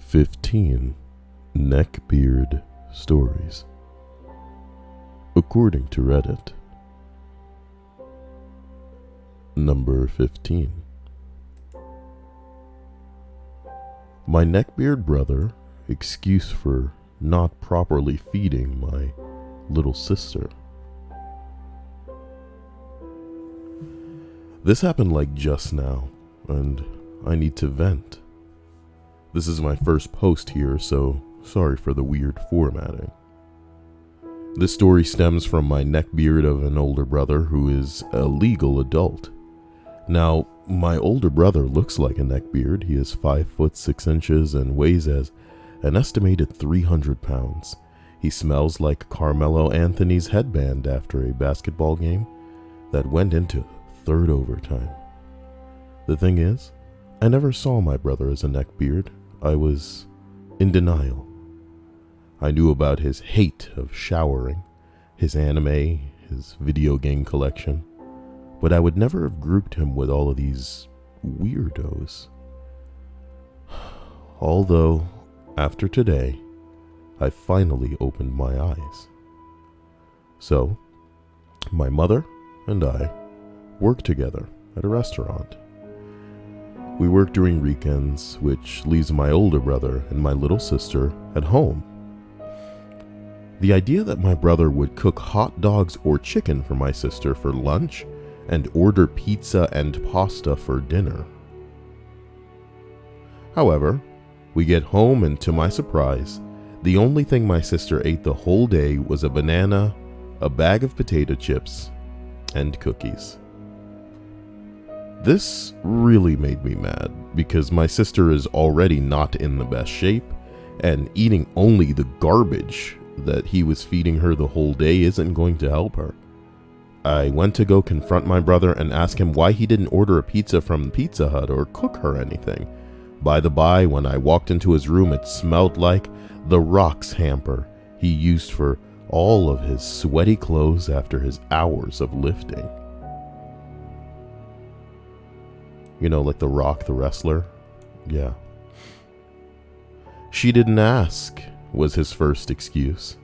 15 Neckbeard stories, according to Reddit. Number 15. My neckbeard brother excuse for not properly feeding my little sister. This happened like just now, and I need to vent. This is my first post here, so sorry for the weird formatting. This story stems from my neckbeard of an older brother who is a legal adult. Now, my older brother looks like a neckbeard. He is 5 foot 6 inches and weighs as an estimated 300 pounds. He smells like Carmelo Anthony's headband after a basketball game that went into third overtime. The thing is, I never saw my brother as a neckbeard. I was in denial. I knew about his hate of showering, his anime, his video game collection, but I would never have grouped him with all of these weirdos. Although, after today, I finally opened my eyes. So, my mother and I work together at a restaurant. We work during weekends, which leaves my older brother and my little sister at home. The idea that my brother would cook hot dogs or chicken for my sister for lunch and order pizza and pasta for dinner. However, we get home and to my surprise, the only thing my sister ate the whole day was a banana, a bag of potato chips, and cookies. This really made me mad because my sister is already not in the best shape, and eating only the garbage that he was feeding her the whole day isn't going to help her. I went to go confront my brother and ask him why he didn't order a pizza from Pizza Hut or cook her anything. By the by, when I walked into his room, it smelled like the Rock's hamper he used for all of his sweaty clothes after his hours of lifting. You know, like The Rock, the wrestler? Yeah. She didn't ask, was his first excuse.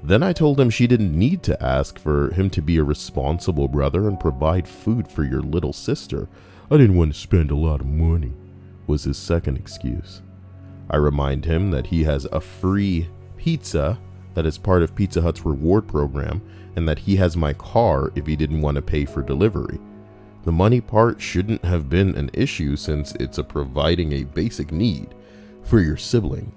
Then I told him she didn't need to ask for him to be a responsible brother and provide food for your little sister. I didn't want to spend a lot of money, was his second excuse. I remind him that he has a free pizza that is part of Pizza Hut's reward program and that he has my car if he didn't want to pay for delivery. The money part shouldn't have been an issue since it's providing a basic need for your sibling.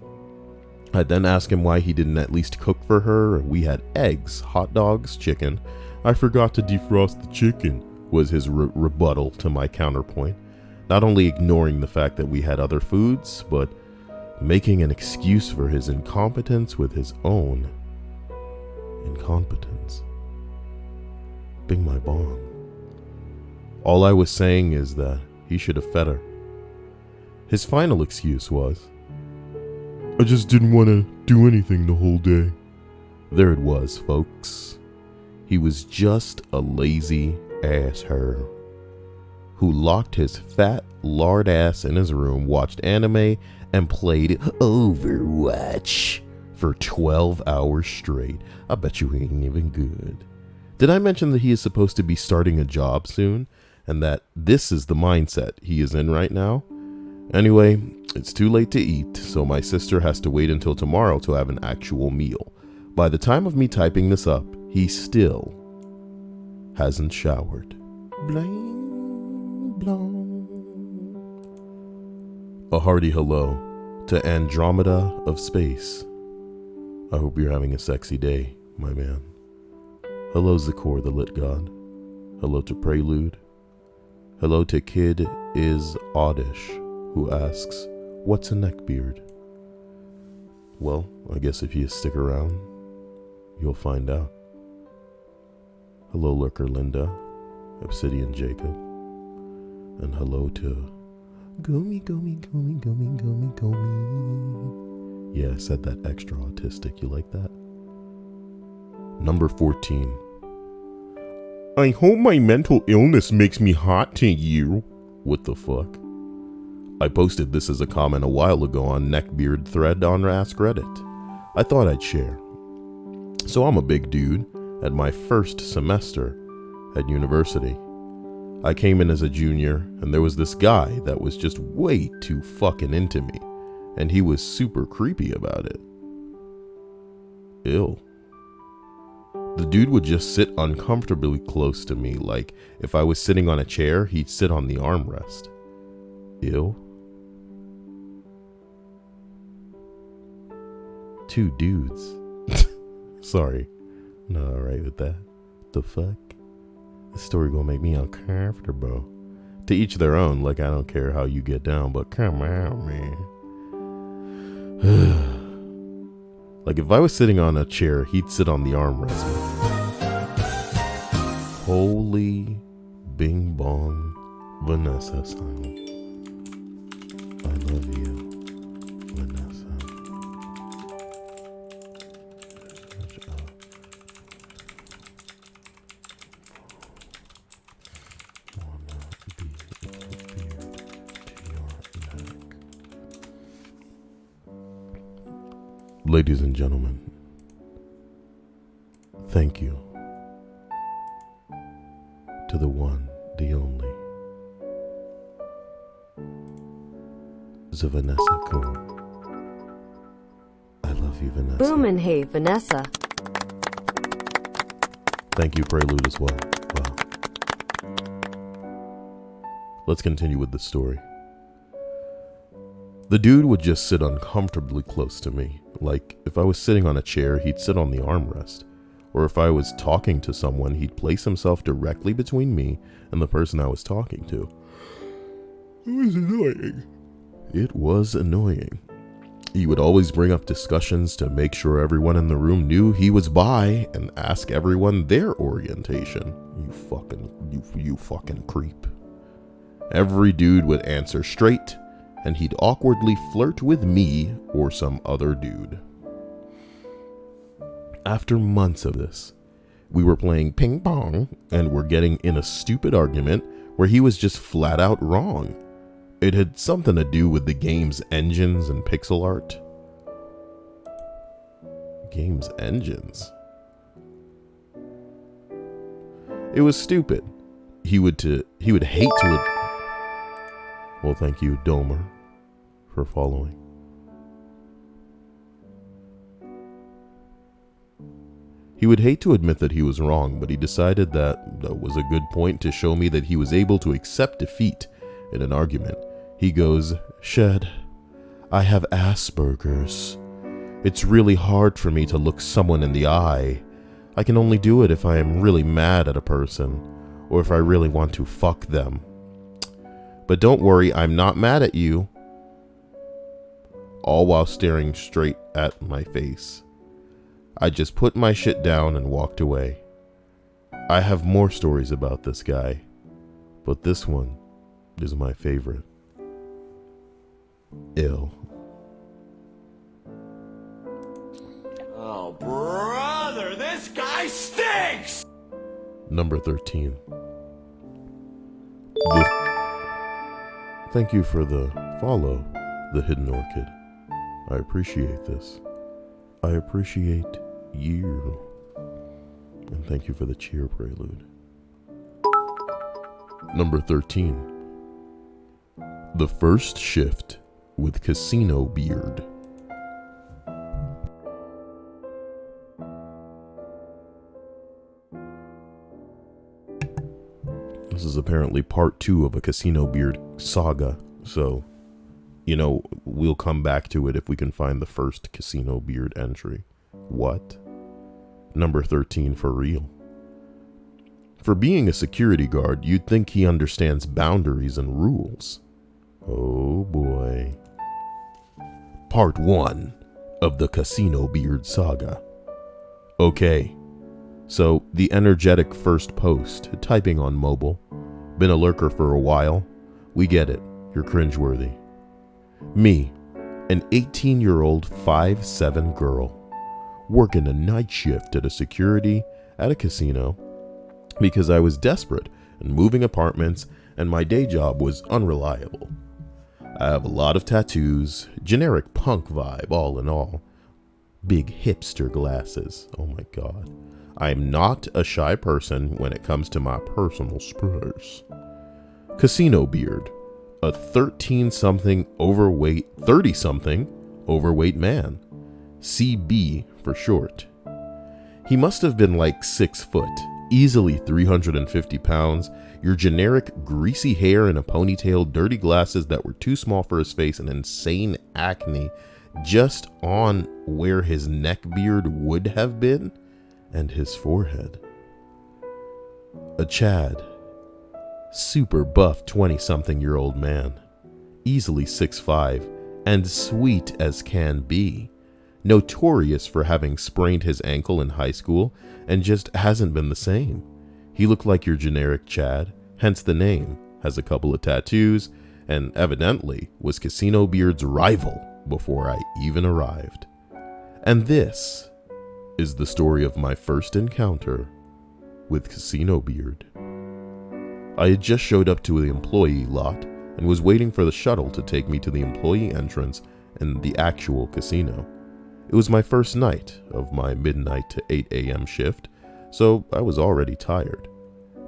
I then asked him why he didn't at least cook for her. We had eggs, hot dogs, chicken. I forgot to defrost the chicken, was his rebuttal to my counterpoint. Not only ignoring the fact that we had other foods, but making an excuse for his incompetence with his own incompetence. Bing my bong. All I was saying is that he should have fed her. His final excuse was, I just didn't want to do anything the whole day. There it was, folks. He was just a lazy asshole who locked his fat lard ass in his room, watched anime, and played Overwatch for 12 hours straight. I bet you he ain't even good. Did I mention that he is supposed to be starting a job soon? And that this is the mindset he is in right now? Anyway, it's too late to eat, so my sister has to wait until tomorrow to have an actual meal. By the time of me typing this up, he still hasn't showered. Bling, blong. A hearty hello to Andromeda of space. I hope you're having a sexy day, my man. Hello Zakor the Lit God. Hello to Prelude. Hello to Kid is Oddish, who asks, what's a neckbeard? Well, I guess if you stick around, you'll find out. Hello Lurker Linda, Obsidian Jacob, and hello to Gomi. Yeah, I said that extra autistic, you like that? Number 14. I hope my mental illness makes me hot to you. What the fuck? I posted this as a comment a while ago on Neckbeard thread on ASKREDDIT. I thought I'd share. So I'm a big dude at my first semester at university. I came in as a junior, and there was this guy that was just way too fucking into me, and he was super creepy about it. Ew. The dude would just sit uncomfortably close to me, like if I was sitting on a chair, he'd sit on the armrest. Ew. Two dudes. Sorry. Not alright with that. The fuck? This story gonna make me uncomfortable. To each their own, like I don't care how you get down, but come on, man. Like if I was sitting on a chair, he'd sit on the armrest. Holy bing bong Vanessa style. I love you, Vanessa. Ladies and gentlemen, thank you to the one, the only, Vanessa Cool. I love you, Vanessa. Boom and hey, Vanessa. Thank you, Prelude, as well. Wow. Let's continue with the story. The dude would just sit uncomfortably close to me. Like, if I was sitting on a chair, he'd sit on the armrest. Or if I was talking to someone, he'd place himself directly between me and the person I was talking to. It was annoying. It was annoying. He would always bring up discussions to make sure everyone in the room knew he was bi and ask everyone their orientation. You fucking creep. Every dude would answer straight, and he'd awkwardly flirt with me or some other dude. After months of this, we were playing ping pong and were getting in a stupid argument where he was just flat out wrong. It had something to do with the game's engines and pixel art. Game's engines? It was stupid. He would hate to... Well, thank you, Domer, for following. He would hate to admit that he was wrong, but he decided that was a good point to show me that he was able to accept defeat in an argument. He goes, "Shed, I have Asperger's. It's really hard for me to look someone in the eye. I can only do it if I am really mad at a person, or if I really want to fuck them. But don't worry, I'm not mad at you." All while staring straight at my face. I just put my shit down and walked away. I have more stories about this guy, but this one is my favorite. Ill. Oh, brother, this guy stinks! Number 13. Thank you for the follow, the Hidden Orchid. I appreciate this. I appreciate you. And thank you for the cheer, Prelude. Number 13. The First Shift with Casino Beard. This is apparently part 2 of a Casino Beard saga, so, we'll come back to it if we can find the first Casino Beard entry. What? Number 13 for real. For being a security guard, you'd think he understands boundaries and rules. Oh boy. Part 1 of the Casino Beard saga. Okay, so the energetic first post, typing on mobile. Been a lurker for a while. We get it, you're cringeworthy. Me, an 18-year-old 5'7" girl, working a night shift at a security at a casino because I was desperate and moving apartments and my day job was unreliable. I have a lot of tattoos, generic punk vibe all in all. Big hipster glasses, oh my god. I am not a shy person when it comes to my personal space. Casino beard, a 30-something overweight man. CB for short. He must have been like 6 foot, easily 350 pounds, your generic greasy hair in a ponytail, dirty glasses that were too small for his face, and insane acne just on where his neckbeard would have been, and his forehead. A Chad, super buff 20-something-year-old man, easily 6'5", and sweet as can be, notorious for having sprained his ankle in high school and just hasn't been the same. He looked like your generic Chad, hence the name, has a couple of tattoos, and evidently was Casino Beard's rival before I even arrived. And this is the story of my first encounter with Casino Beard. I had just showed up to the employee lot and was waiting for the shuttle to take me to the employee entrance and the actual casino. It was my first night of my midnight to 8 a.m. shift, so I was already tired.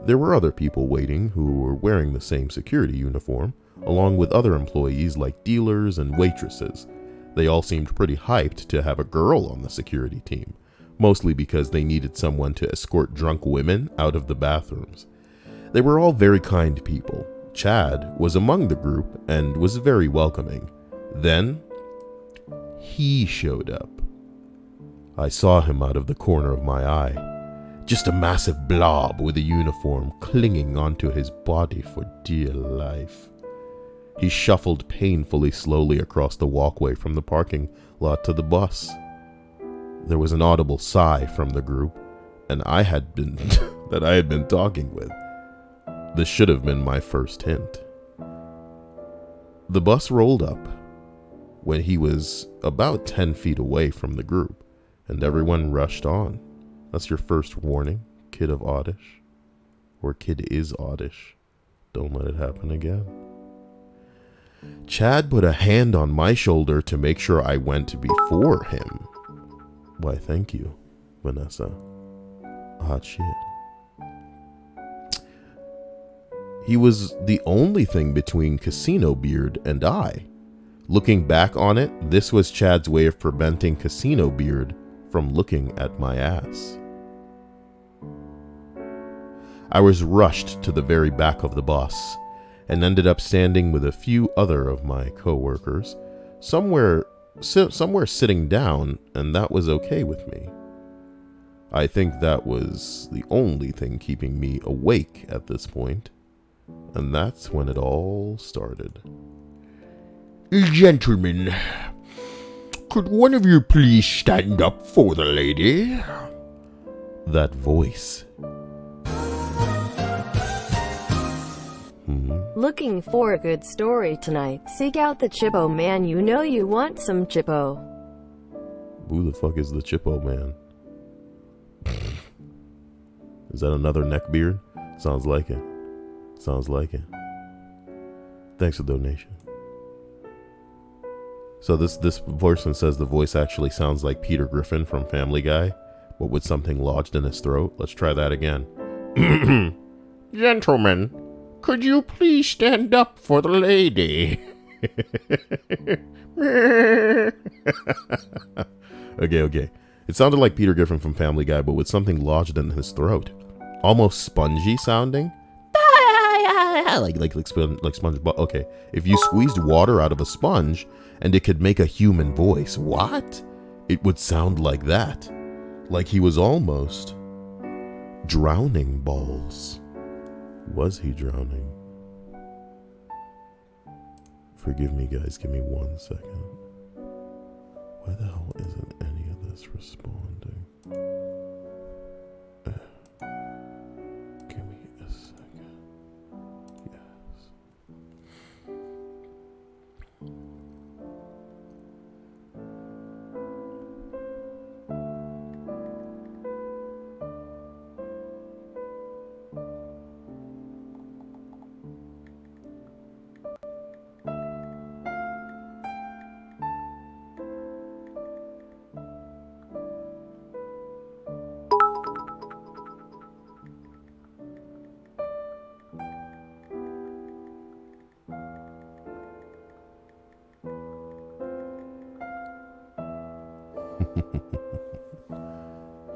There were other people waiting who were wearing the same security uniform, along with other employees like dealers and waitresses. They all seemed pretty hyped to have a girl on the security team, mostly because they needed someone to escort drunk women out of the bathrooms. They were all very kind people. Chad was among the group and was very welcoming. Then, he showed up. I saw him out of the corner of my eye. Just a massive blob with a uniform clinging onto his body for dear life. He shuffled painfully slowly across the walkway from the parking lot to the bus. There was an audible sigh from the group, and I had been talking with. This should have been my first hint. The bus rolled up when he was about 10 feet away from the group, and everyone rushed on. That's your first warning, kid of oddish. Or kid is oddish. Don't let it happen again. Chad put a hand on my shoulder to make sure I went before him. Why, thank you, Vanessa. Hot shit. He was the only thing between Casino Beard and I. Looking back on it, this was Chad's way of preventing Casino Beard from looking at my ass. I was rushed to the very back of the bus and ended up standing with a few other of my co-workers, somewhere sitting down, and that was okay with me. I think that was the only thing keeping me awake at this point, and that's when it all started. Gentlemen, could one of you please stand up for the lady? That voice. Looking for a good story tonight? Seek out the Chippo Man. You know you want some Chippo. Who the fuck is the Chippo Man? Is that another Neckbeard? Sounds like it. Sounds like it. Thanks for the donation. So this person says the voice actually sounds like Peter Griffin from Family Guy, but with something lodged in his throat. Let's try that again. Gentlemen, could you please stand up for the lady? Okay. It sounded like Peter Griffin from Family Guy, but with something lodged in his throat. Almost spongy sounding. Like SpongeBob. Okay, if you squeezed water out of a sponge and it could make a human voice, what? It would sound like that. Like he was almost drowning balls. Was he drowning? Forgive me, guys. Give me 1 second. Why the hell isn't any of this responding? Give me a second. Yes.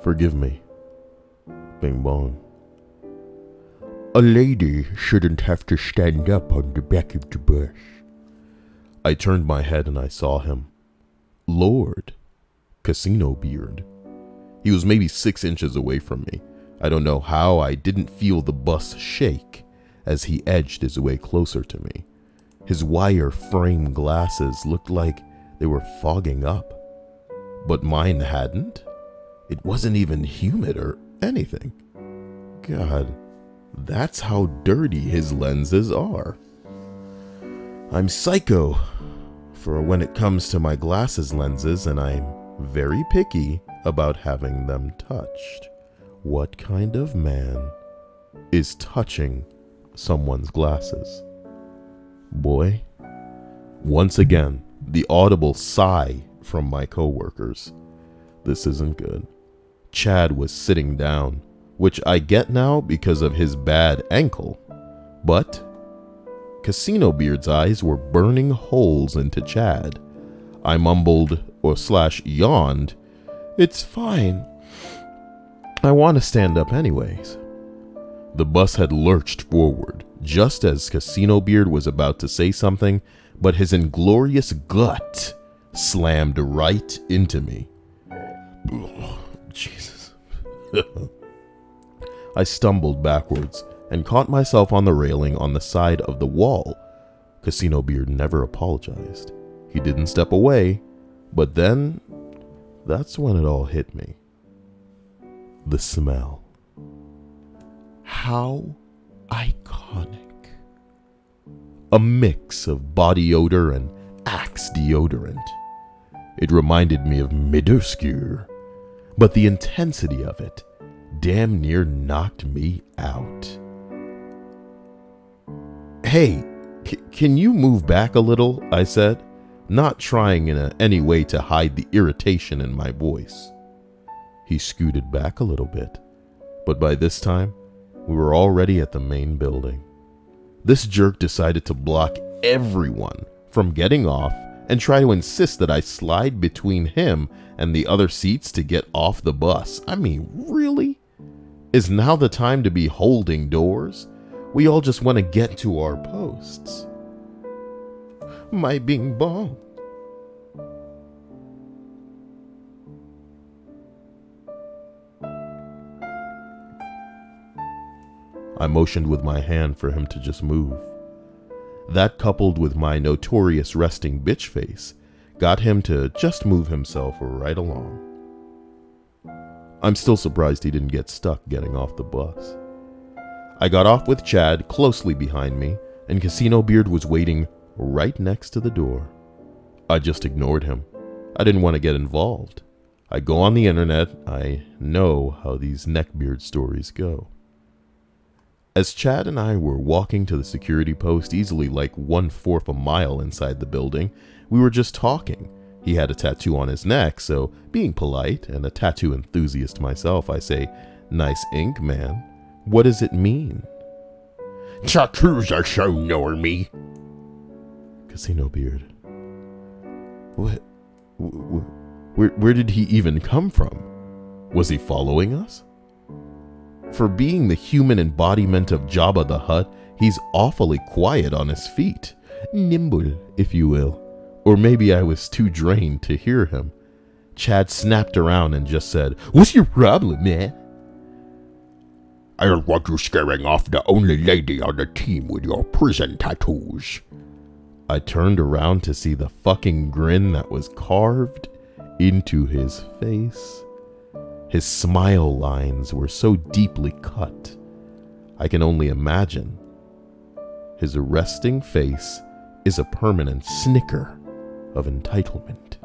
Forgive me. Bing bong. A lady shouldn't have to stand up on the back of the bus. I turned my head and I saw him. Lord Casino Beard. He was maybe 6 inches away from me. I don't know how I didn't feel the bus shake as he edged his way closer to me. His wire frame glasses looked like they were fogging up. But mine hadn't. It wasn't even humid or anything. God, that's how dirty his lenses are. I'm psycho for when it comes to my glasses lenses, and I'm very picky about having them touched. What kind of man is touching someone's glasses? Boy, once again, the audible sigh from my coworkers. This isn't good. Chad was sitting down, which I get now because of his bad ankle. But Casino Beard's eyes were burning holes into Chad. I mumbled or yawned, "It's fine. I want to stand up anyways." The bus had lurched forward just as Casino Beard was about to say something, but his inglorious gut slammed right into me. Ugh, Jesus. I stumbled backwards and caught myself on the railing on the side of the wall. Casino Beard never apologized. He didn't step away, but then that's when it all hit me. The smell. How iconic. A mix of body odor and Axe deodorant. It reminded me of Midowskir, but the intensity of it damn near knocked me out. "Hey, can you move back a little?" I said, not trying in any way to hide the irritation in my voice. He scooted back a little bit, but by this time, we were already at the main building. This jerk decided to block everyone from getting off and try to insist that I slide between him and the other seats to get off the bus. I mean, really? Is now the time to be holding doors? We all just want to get to our posts. My bing bong. I motioned with my hand for him to just move. That, coupled with my notorious resting bitch face, got him to just move himself right along. I'm still surprised he didn't get stuck getting off the bus. I got off with Chad closely behind me, and Casino Beard was waiting right next to the door. I just ignored him. I didn't want to get involved. I go on the internet. I know how these Neckbeard stories go. As Chad and I were walking to the security post, easily like 1/4 a mile inside the building, we were just talking. He had a tattoo on his neck, so being polite and a tattoo enthusiast myself, I say, "Nice ink, man. What does it mean?" Tattoos are so normy. Casino Beard. What? Where did he even come from? Was he following us? For being the human embodiment of Jabba the Hutt, he's awfully quiet on his feet. Nimble, if you will. Or maybe I was too drained to hear him. Chad snapped around and just said, "What's your problem, man?" "I don't want you scaring off the only lady on the team with your prison tattoos." I turned around to see the fucking grin that was carved into his face. His smile lines were so deeply cut. I can only imagine. His arresting face is a permanent snicker of entitlement.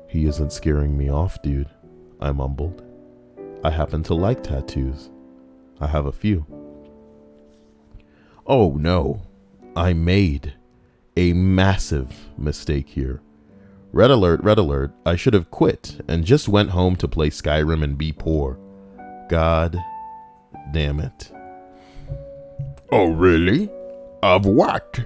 "He isn't scaring me off, dude," I mumbled. "I happen to like tattoos. I have a few." Oh no, I made a massive mistake here. Red alert, red alert. I should have quit and just went home to play Skyrim and be poor. God damn it. Oh, really? Of what?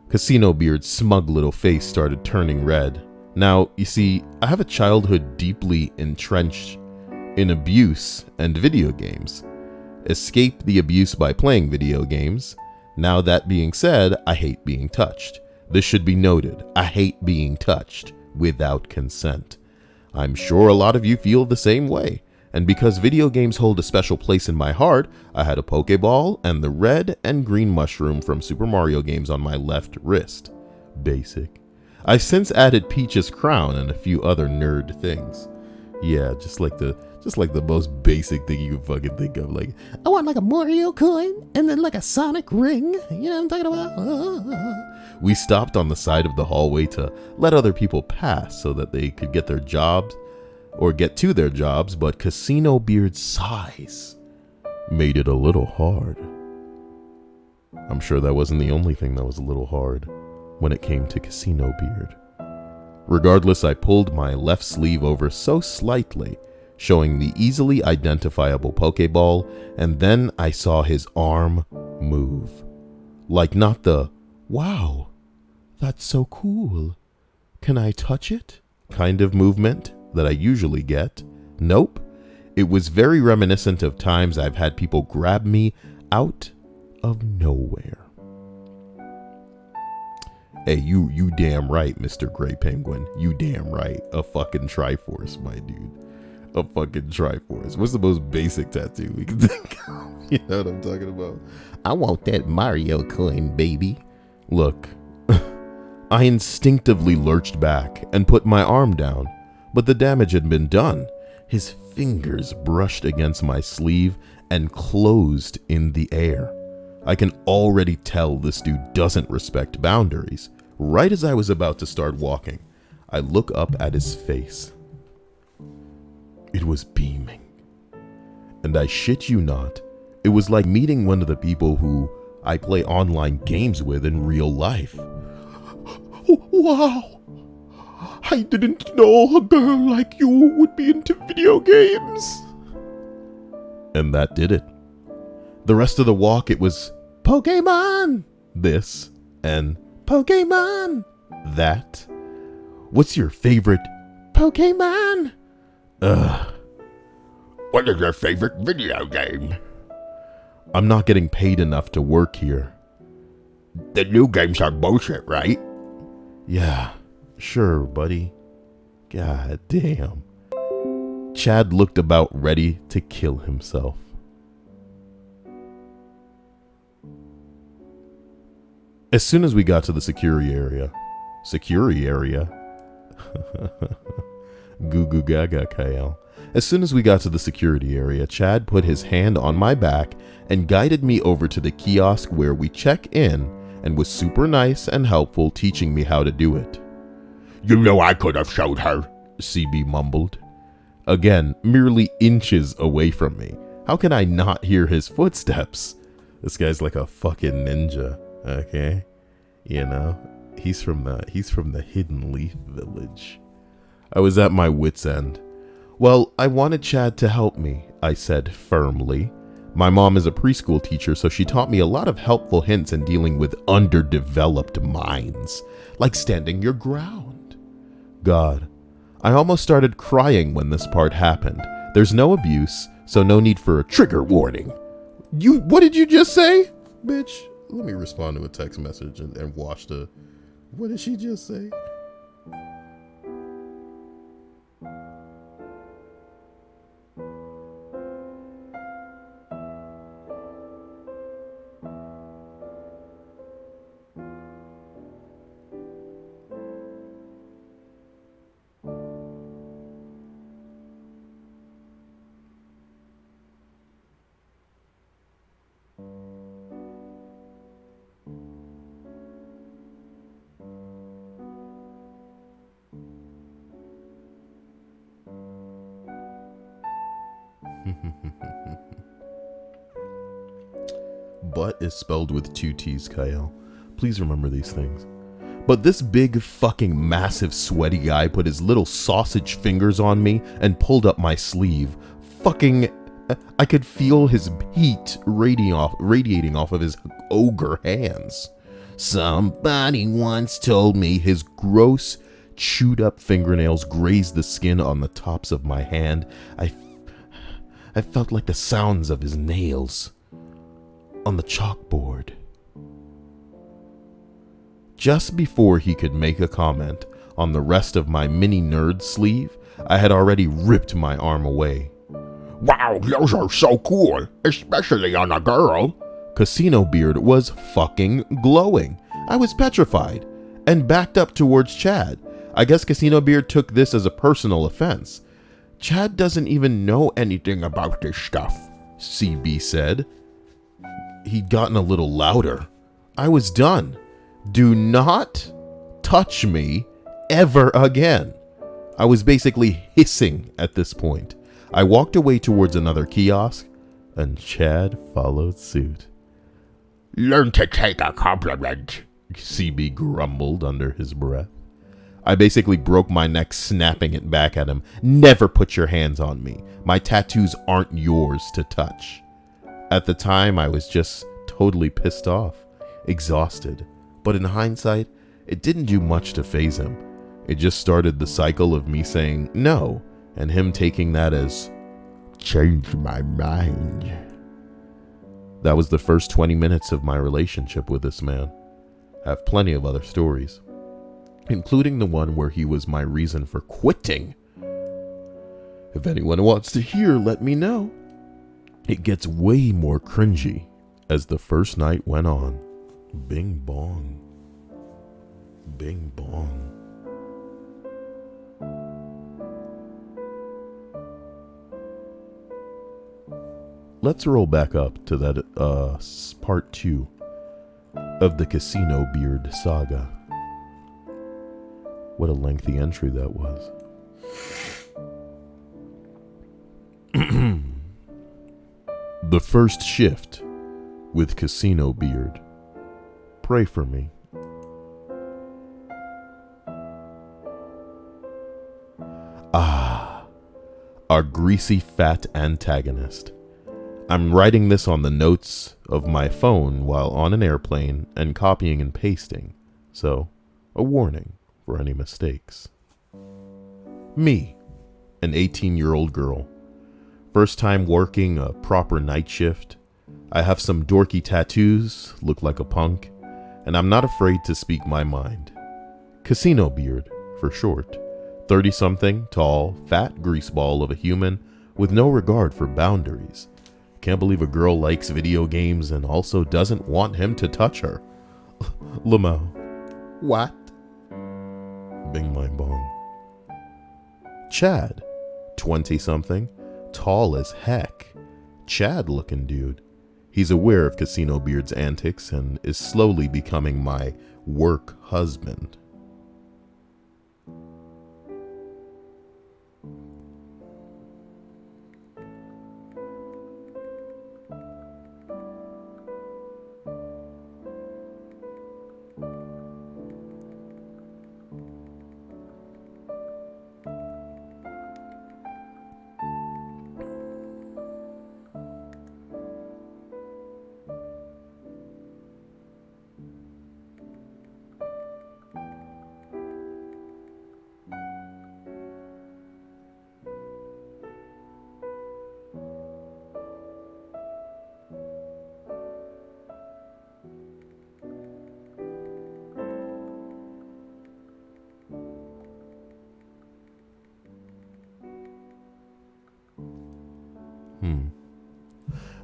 Casino Beard's smug little face started turning red. Now, you see, I have a childhood deeply entrenched in abuse and video games. Escape the abuse by playing video games. Now, that being said, I hate being touched. This should be noted. I hate being touched without consent. I'm sure a lot of you feel the same way. And because video games hold a special place in my heart, I had a Pokeball and the red and green mushroom from Super Mario games on my left wrist. Basic. I've since added Peach's crown and a few other nerd things. Yeah, just like the most basic thing you can fucking think of. Like, I want like a Mario coin and then like a Sonic ring. You know what I'm talking about? We stopped on the side of the hallway to let other people pass so that they could get their jobs or get to their jobs, but Casino Beard's size made it a little hard. I'm sure that wasn't the only thing that was a little hard when it came to Casino Beard. Regardless, I pulled my left sleeve over so slightly, showing the easily identifiable Pokeball, and then I saw his arm move. Like not the, wow, that's so cool, can I touch it kind of movement that I usually get. Nope. It was very reminiscent of times I've had people grab me out of nowhere. Hey, you damn right, Mr. Gray Penguin. You damn right. A fucking Triforce, my dude. A fucking Triforce. What's the most basic tattoo we can think of? You know what I'm talking about? I want that Mario coin, baby. Look, I instinctively lurched back and put my arm down, but the damage had been done. His fingers brushed against my sleeve and closed in the air. I can already tell this dude doesn't respect boundaries. Right as I was about to start walking, I look up at his face. It was beaming. And I shit you not, it was like meeting one of the people who I play online games with in real life. Wow! I didn't know a girl like you would be into video games. And that did it. The rest of the walk, it was Pokemon this and Pokemon that. What's your favorite Pokemon? What is your favorite video game? I'm not getting paid enough to work here. The new games are bullshit, right? Yeah, sure, buddy. God damn. Chad looked about ready to kill himself. As soon as we got to the security area, goo goo gaga Kyle. As soon as we got to the security area, Chad put his hand on my back and guided me over to the kiosk where we check in and was super nice and helpful, teaching me how to do it. You know I could have showed her, CB mumbled. Again, merely inches away from me. How can I not hear his footsteps? This guy's like a fucking ninja, okay? You know, he's from the Hidden Leaf Village. I was at my wit's end. Well, I wanted Chad to help me, I said firmly. My mom is a preschool teacher, so she taught me a lot of helpful hints in dealing with underdeveloped minds, like standing your ground. God, I almost started crying when this part happened. There's no abuse, so no need for a trigger warning. What did you just say? Bitch, let me respond to a text message and watch the... What did she just say? Butt is spelled with 2 T's, Kyle. Please remember these things. But this big fucking massive sweaty guy put his little sausage fingers on me and pulled up my sleeve. I could feel his heat radiating off of his ogre hands. Somebody once told me his gross, chewed up fingernails grazed the skin on the tops of my hand. I felt like the sounds of his nails on the chalkboard. Just before he could make a comment on the rest of my mini nerd sleeve, I had already ripped my arm away. Wow, those are so cool, especially on a girl. Casino Beard was fucking glowing. I was petrified and backed up towards Chad. I guess Casino Beard took this as a personal offense. Chad doesn't even know anything about this stuff, CB said. He'd gotten a little louder. I was done. Do not touch me ever again. I was basically hissing at this point. I walked away towards another kiosk, and Chad followed suit. Learn to take a compliment, CB grumbled under his breath. I basically broke my neck snapping it back at him. Never put your hands on me. My tattoos aren't yours to touch. At the time, I was just totally pissed off, exhausted. But in hindsight, it didn't do much to faze him. It just started the cycle of me saying no, and him taking that as change my mind. That was the first 20 minutes of my relationship with this man. I have plenty of other stories, including the one where he was my reason for quitting. If anyone wants to hear, let me know. It gets way more cringy as the first night went on. Bing bong. Bing bong. Let's roll back up to that part 2 of the Casino Beard saga. What a lengthy entry that was. The first shift with Casino Beard. Pray for me. Our greasy fat antagonist. I'm writing this on the notes of my phone while on an airplane and copying and pasting, so a warning for any mistakes. Me, an 18-year-old girl. First time working a proper night shift. I have some dorky tattoos, look like a punk, and I'm not afraid to speak my mind. Casino Beard, for short. 30-something, tall, fat greaseball of a human with no regard for boundaries. Can't believe a girl likes video games and also doesn't want him to touch her. Lamau. What? Bing my bong. Chad. 20-something, tall as heck. Chad looking dude. He's aware of Casino Beard's antics and is slowly becoming my work husband.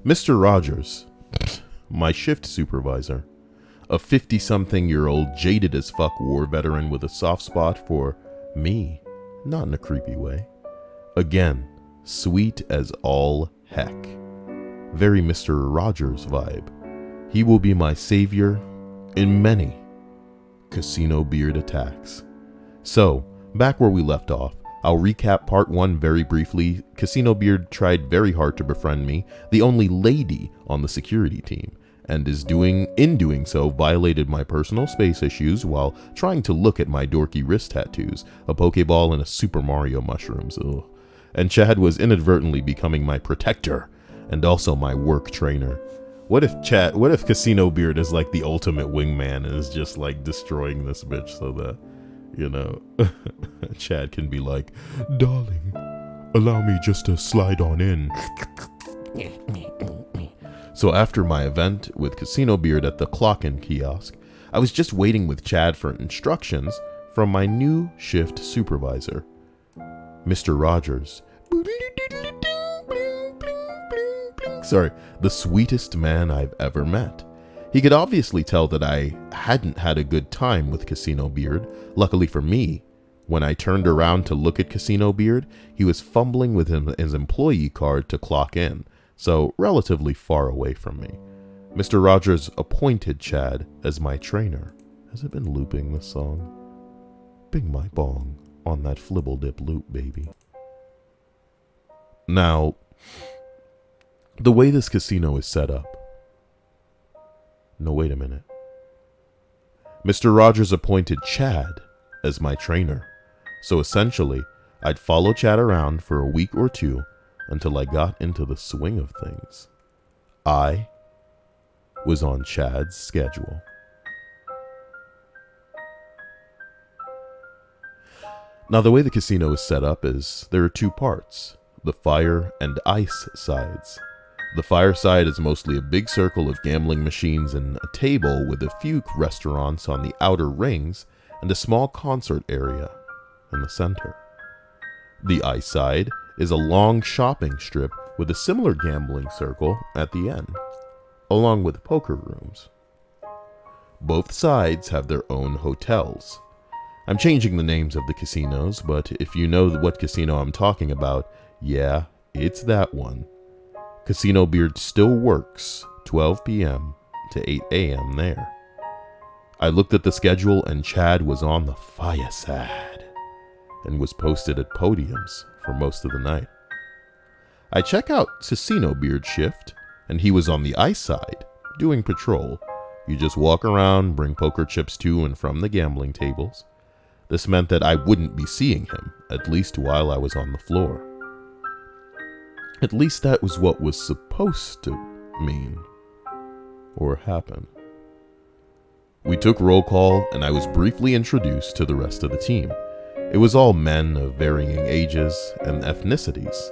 Mr. Rogers, my shift supervisor, a 50-something-year-old jaded as fuck war veteran with a soft spot for me, not in a creepy way. Again, sweet as all heck. Very Mr. Rogers vibe. He will be my savior in many Casino Beard attacks. So, back where we left off, I'll recap part 1 very briefly. Casino Beard tried very hard to befriend me, the only lady on the security team, and in doing so violated my personal space issues while trying to look at my dorky wrist tattoos, a Pokeball and a Super Mario mushrooms. Ugh. And Chad was inadvertently becoming my protector and also my work trainer. What if Casino Beard is like the ultimate wingman and is just like destroying this bitch so that, you know, Chad can be like, darling, allow me just to slide on in. So after my event with Casino Beard at the clock-in kiosk, I was just waiting with Chad for instructions from my new shift supervisor, Mr. Rogers. Sorry, the sweetest man I've ever met. He could obviously tell that I hadn't had a good time with Casino Beard. Luckily for me, when I turned around to look at Casino Beard, he was fumbling with his employee card to clock in, so relatively far away from me. Mr. Rogers appointed Chad as my trainer. Has it been looping this song? Bing my bong on that flibble dip loop, baby. Now, the way this casino is set up. No, wait a minute. Mr. Rogers appointed Chad as my trainer. So essentially, I'd follow Chad around for a week or two until I got into the swing of things. I was on Chad's schedule. Now, the way the casino is set up is there are two parts, the fire and ice sides. The fire side is mostly a big circle of gambling machines and a table with a few restaurants on the outer rings and a small concert area in the center. The ice side is a long shopping strip with a similar gambling circle at the end, along with poker rooms. Both sides have their own hotels. I'm changing the names of the casinos, but if you know what casino I'm talking about, yeah, it's that one. Casino Beard still works 12 p.m. to 8 a.m. there. I looked at the schedule and Chad was on the fire side and was posted at podiums for most of the night. I check out Casino Beard's shift and he was on the ice side doing patrol. You just walk around, bring poker chips to and from the gambling tables. This meant that I wouldn't be seeing him, at least while I was on the floor. At least that was what was supposed to mean or happen. We took roll call and I was briefly introduced to the rest of the team. It was all men of varying ages and ethnicities.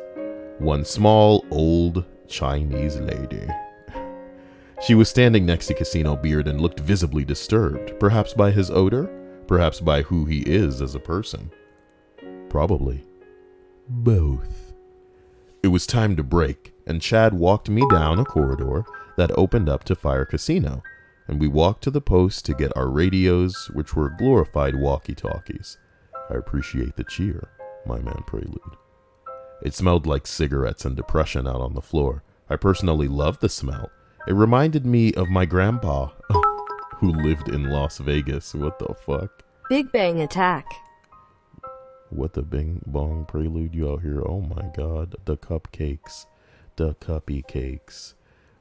One small, old Chinese lady. She was standing next to Casino Beard and looked visibly disturbed, perhaps by his odor, perhaps by who he is as a person. Probably both. It was time to break, and Chad walked me down a corridor that opened up to Fire Casino, and we walked to the post to get our radios, which were glorified walkie-talkies. I appreciate the cheer, my man Prelude. It smelled like cigarettes and depression out on the floor. I personally loved the smell. It reminded me of my grandpa, who lived in Las Vegas. What the fuck? Big Bang Attack. What the bing bong prelude you out here? Oh my god, the cupcakes, the cuppy cakes.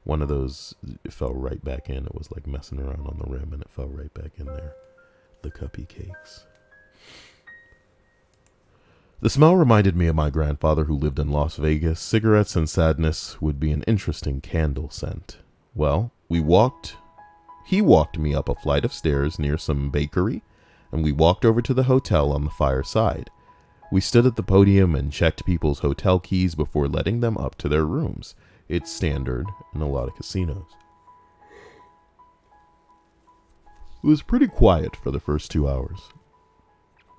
One of those, it fell right back in. It was like messing around on the rim and it fell right back in there. The cuppy cakes. The smell reminded me of my grandfather who lived in Las Vegas. Cigarettes and sadness would be an interesting candle scent. Well, he walked me up a flight of stairs near some bakery, and we walked over to the hotel on the fire side. We stood at the podium and checked people's hotel keys before letting them up to their rooms. It's standard in a lot of casinos. It was pretty quiet for the first 2 hours.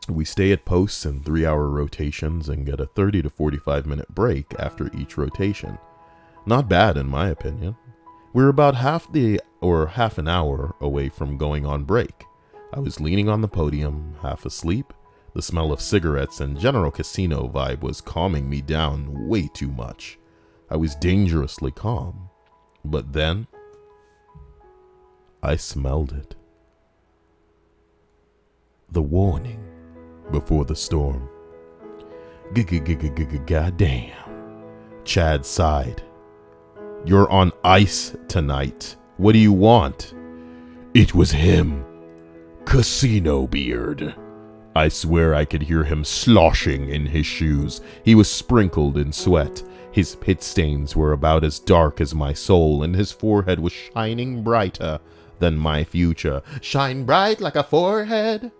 We stay at posts in 3-hour rotations and get a 30 to 45 minute break after each rotation. Not bad in my opinion. We're about half an hour away from going on break. I was leaning on the podium, half asleep. The smell of cigarettes and general casino vibe was calming me down way too much. I was dangerously calm. But then, I smelled it. The warning before the storm. Goddamn. Chad sighed. You're on ice tonight. What do you want? It was him. Casino Beard. I swear I could hear him sloshing in his shoes. He was sprinkled in sweat. His pit stains were about as dark as my soul, and his forehead was shining brighter than my future. Shine bright like a forehead.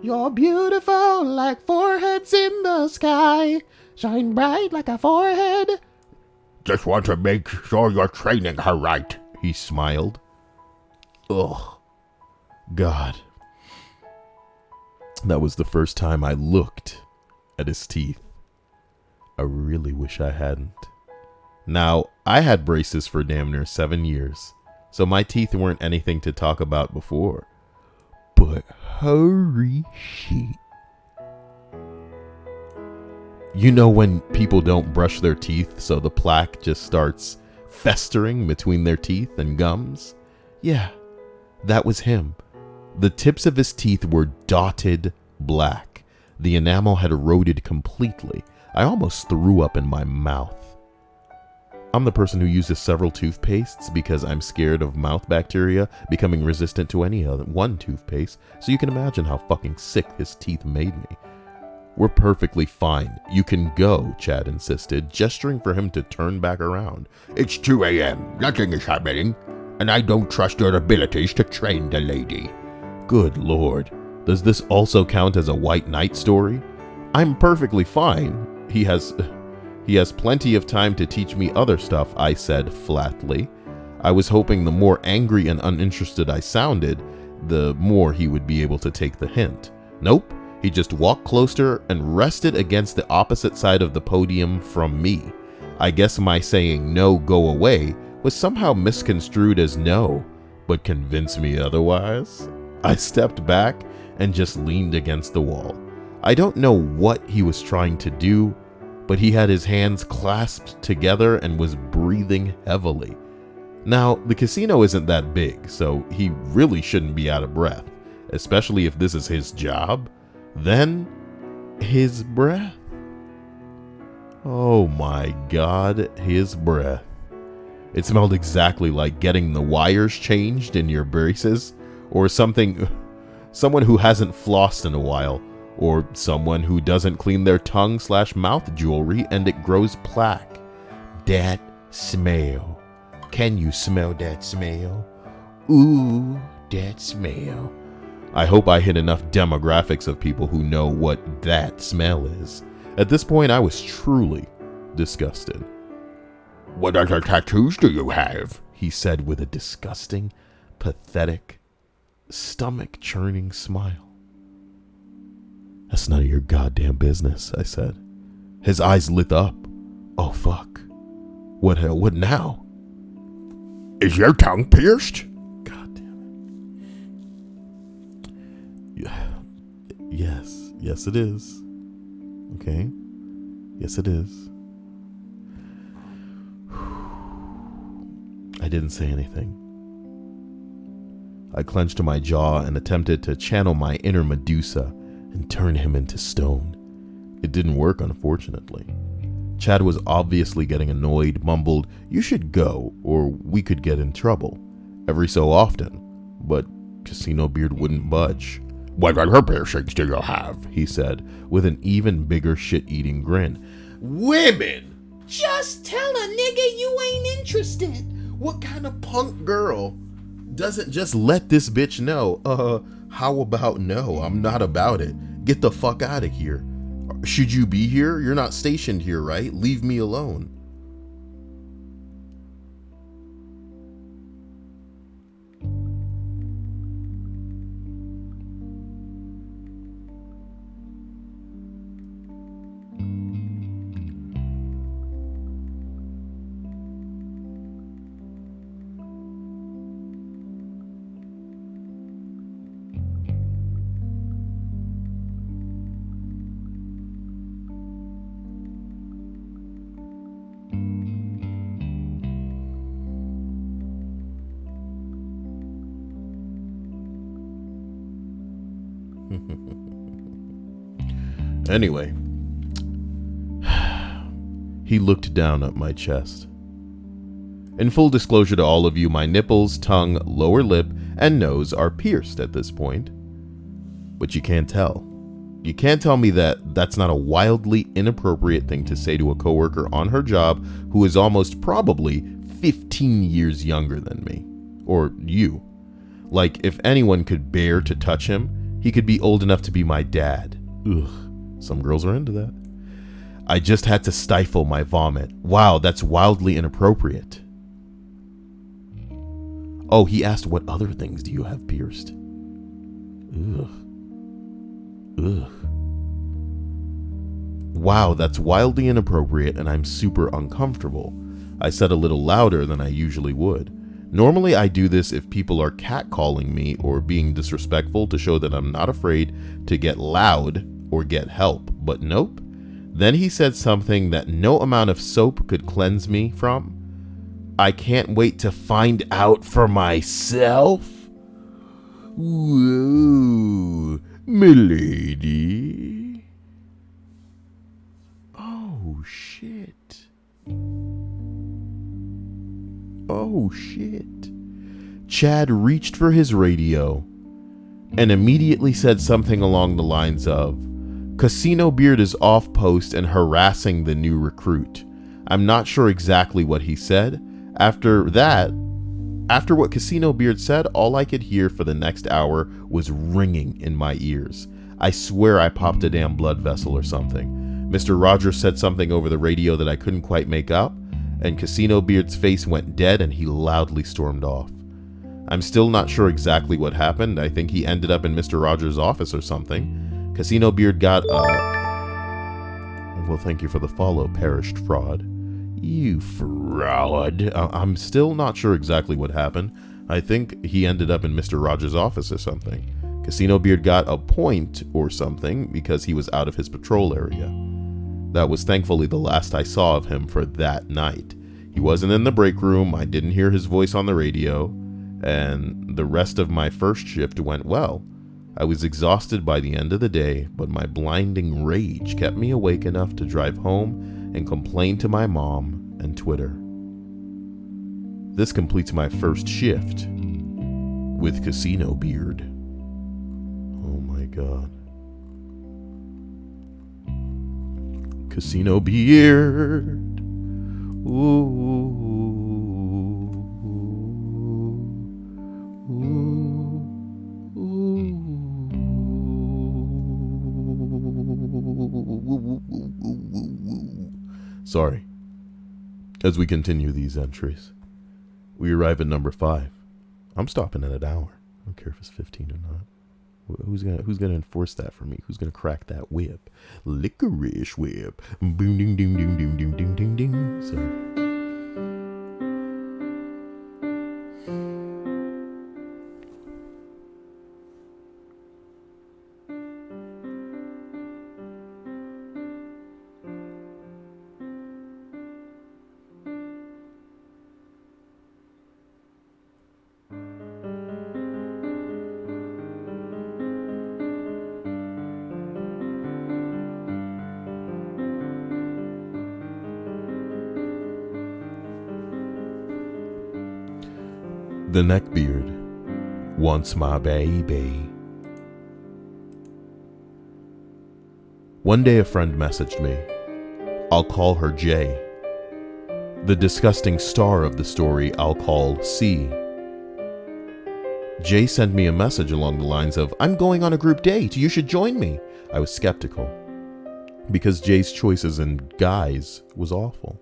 You're beautiful like foreheads in the sky. Shine bright like a forehead. Just want to make sure you're training her right, he smiled. Ugh. God. That was the first time I looked at his teeth. I really wish I hadn't. Now, I had braces for damn near 7 years, so my teeth weren't anything to talk about before. But holy shit. You know when people don't brush their teeth, so the plaque just starts festering between their teeth and gums? Yeah, that was him. The tips of his teeth were dotted black. The enamel had eroded completely. I almost threw up in my mouth. I'm the person who uses several toothpastes because I'm scared of mouth bacteria becoming resistant to any other one toothpaste, so you can imagine how fucking sick his teeth made me. We're perfectly fine. You can go, Chad insisted, gesturing for him to turn back around. It's 2 a.m. Nothing is happening, and I don't trust your abilities to train the lady. Good Lord. Does this also count as a white knight story? I'm perfectly fine. He has plenty of time to teach me other stuff, I said flatly. I was hoping the more angry and uninterested I sounded, the more he would be able to take the hint. Nope. He just walked closer and rested against the opposite side of the podium from me. I guess my saying no, go away was somehow misconstrued as no, but convince me otherwise. I stepped back and just leaned against the wall. I don't know what he was trying to do, but he had his hands clasped together and was breathing heavily. Now, the casino isn't that big, so he really shouldn't be out of breath, especially if this is his job. Then, his breath. Oh my God, his breath. It smelled exactly like getting the wires changed in your braces, or someone who hasn't flossed in a while, or someone who doesn't clean their tongue/mouth jewelry and it grows plaque. That smell. Can you smell that smell? Ooh, that smell. I hope I hit enough demographics of people who know what that smell is. At this point, I was truly disgusted. What other tattoos do you have? He said with a disgusting, pathetic, stomach-churning smile. That's none of your goddamn business, I said. His eyes lit up. Oh, fuck. What hell? What now? Is your tongue pierced? God damn it. Yes, it is. Okay. Yes, it is. I didn't say anything. I clenched my jaw and attempted to channel my inner Medusa and turn him into stone. It didn't work, unfortunately. Chad was obviously getting annoyed, mumbled, "You should go, or we could get in trouble," every so often, but Casino Beard wouldn't budge. What other piercings do you have? He said, with an even bigger shit-eating grin. Women! Just tell a nigga you ain't interested. What kind of punk girl doesn't just let this bitch know, how about no, I'm not about it. Get the fuck out of here. Should you be here? You're not stationed here, right? Leave me alone. Anyway, he looked down at my chest. In full disclosure to all of you, my nipples, tongue, lower lip, and nose are pierced at this point. But you can't tell. You can't tell me that that's not a wildly inappropriate thing to say to a coworker on her job who is almost probably 15 years younger than me. Or you. Like, if anyone could bear to touch him, he could be old enough to be my dad. Ugh, some girls are into that. I just had to stifle my vomit. Wow, that's wildly inappropriate. Oh, he asked, what other things do you have pierced? Ugh. Ugh. Wow, that's wildly inappropriate and I'm super uncomfortable. I said a little louder than I usually would. Normally I do this if people are catcalling me or being disrespectful to show that I'm not afraid to get loud or get help, but nope. Then he said something that no amount of soap could cleanse me from. I can't wait to find out for myself. Whoa, milady. Oh, shit. Oh, shit. Chad reached for his radio and immediately said something along the lines of, Casino Beard is off post and harassing the new recruit. I'm not sure exactly what he said. After what Casino Beard said, all I could hear for the next hour was ringing in my ears. I swear I popped a damn blood vessel or something. Mr. Rogers said something over the radio that I couldn't quite make up, and Casino Beard's face went dead and he loudly stormed off. I'm still not sure exactly what happened. I think he ended up in Mr. Rogers' office or something. Casino Beard got, well, thank you for the follow, perished fraud. You fraud. I'm still not sure exactly what happened. I think he ended up in Mr. Rogers' office or something. Casino Beard got a point or something because he was out of his patrol area. That was thankfully the last I saw of him for that night. He wasn't in the break room, I didn't hear his voice on the radio, and the rest of my first shift went well. I was exhausted by the end of the day, but my blinding rage kept me awake enough to drive home and complain to my mom and Twitter. This completes my first shift with Casino Beard. Oh my god. Casino Beard. Ooh. Sorry. As we continue these entries, we arrive at number 5. I'm stopping at an hour. I don't care if it's 15 or not. Who's gonna enforce that for me? Who's gonna crack that whip? Licorice whip. Boom, ding, ding, ding, ding, ding, ding, ding, ding. Sorry. The Neckbeard wants my baby. One day a friend messaged me. I'll call her J. The disgusting star of the story I'll call C. J sent me a message along the lines of, I'm going on a group date, you should join me. I was skeptical, because J's choices in guys was awful.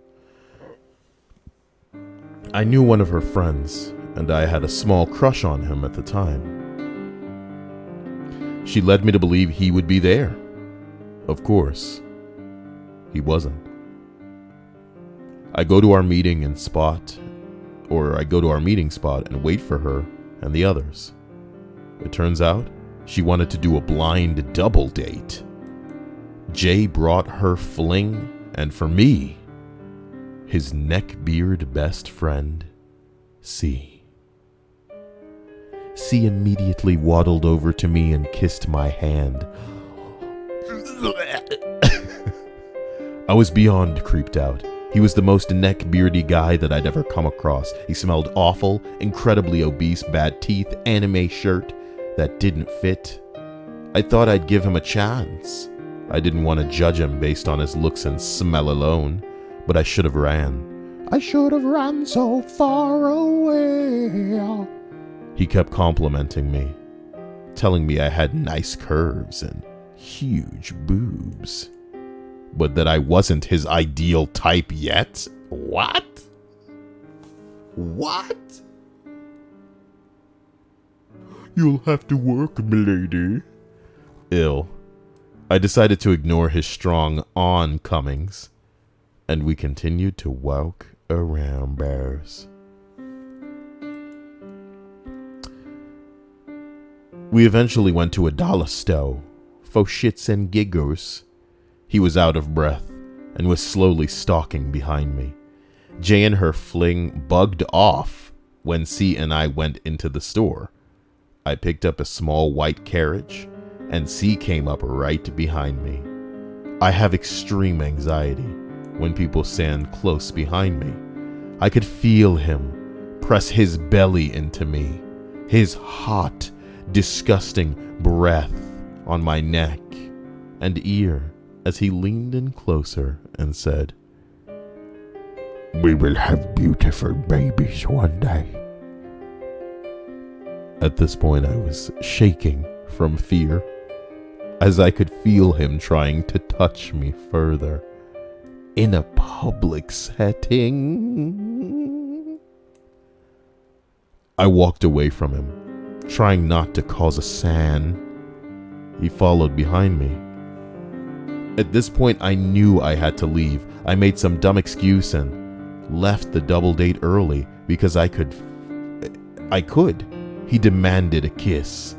I knew one of her friends, and I had a small crush on him at the time. She led me to believe he would be there. Of course, he wasn't. I go to our meeting spot and wait for her and the others. It turns out she wanted to do a blind double date. Jay brought her fling, and for me, his neckbeard best friend, C. C immediately waddled over to me and kissed my hand. I was beyond creeped out. He was the most neckbeardy guy that I'd ever come across. He smelled awful, incredibly obese, bad teeth, anime shirt that didn't fit. I thought I'd give him a chance. I didn't want to judge him based on his looks and smell alone, but I should have ran. I should have ran so far away. He kept complimenting me, telling me I had nice curves and huge boobs, but that I wasn't his ideal type yet. What? What? You'll have to work, milady. Ill. I decided to ignore his strong oncomings, and we continued to walk around bars. We eventually went to a dollar store for shits and giggles. He was out of breath and was slowly stalking behind me. Jay and her fling bugged off when C and I went into the store. I picked up a small white carriage, and C came up right behind me. I have extreme anxiety when people stand close behind me. I could feel him press his belly into me, his hot, disgusting breath on my neck and ear as he leaned in closer and said, "We will have beautiful babies one day." At this point, I was shaking from fear, as I could feel him trying to touch me further in a public setting. I walked away from him, trying not to cause a scene. He followed behind me. At this point, I knew I had to leave. I made some dumb excuse and left the double date early because I could. He demanded a kiss.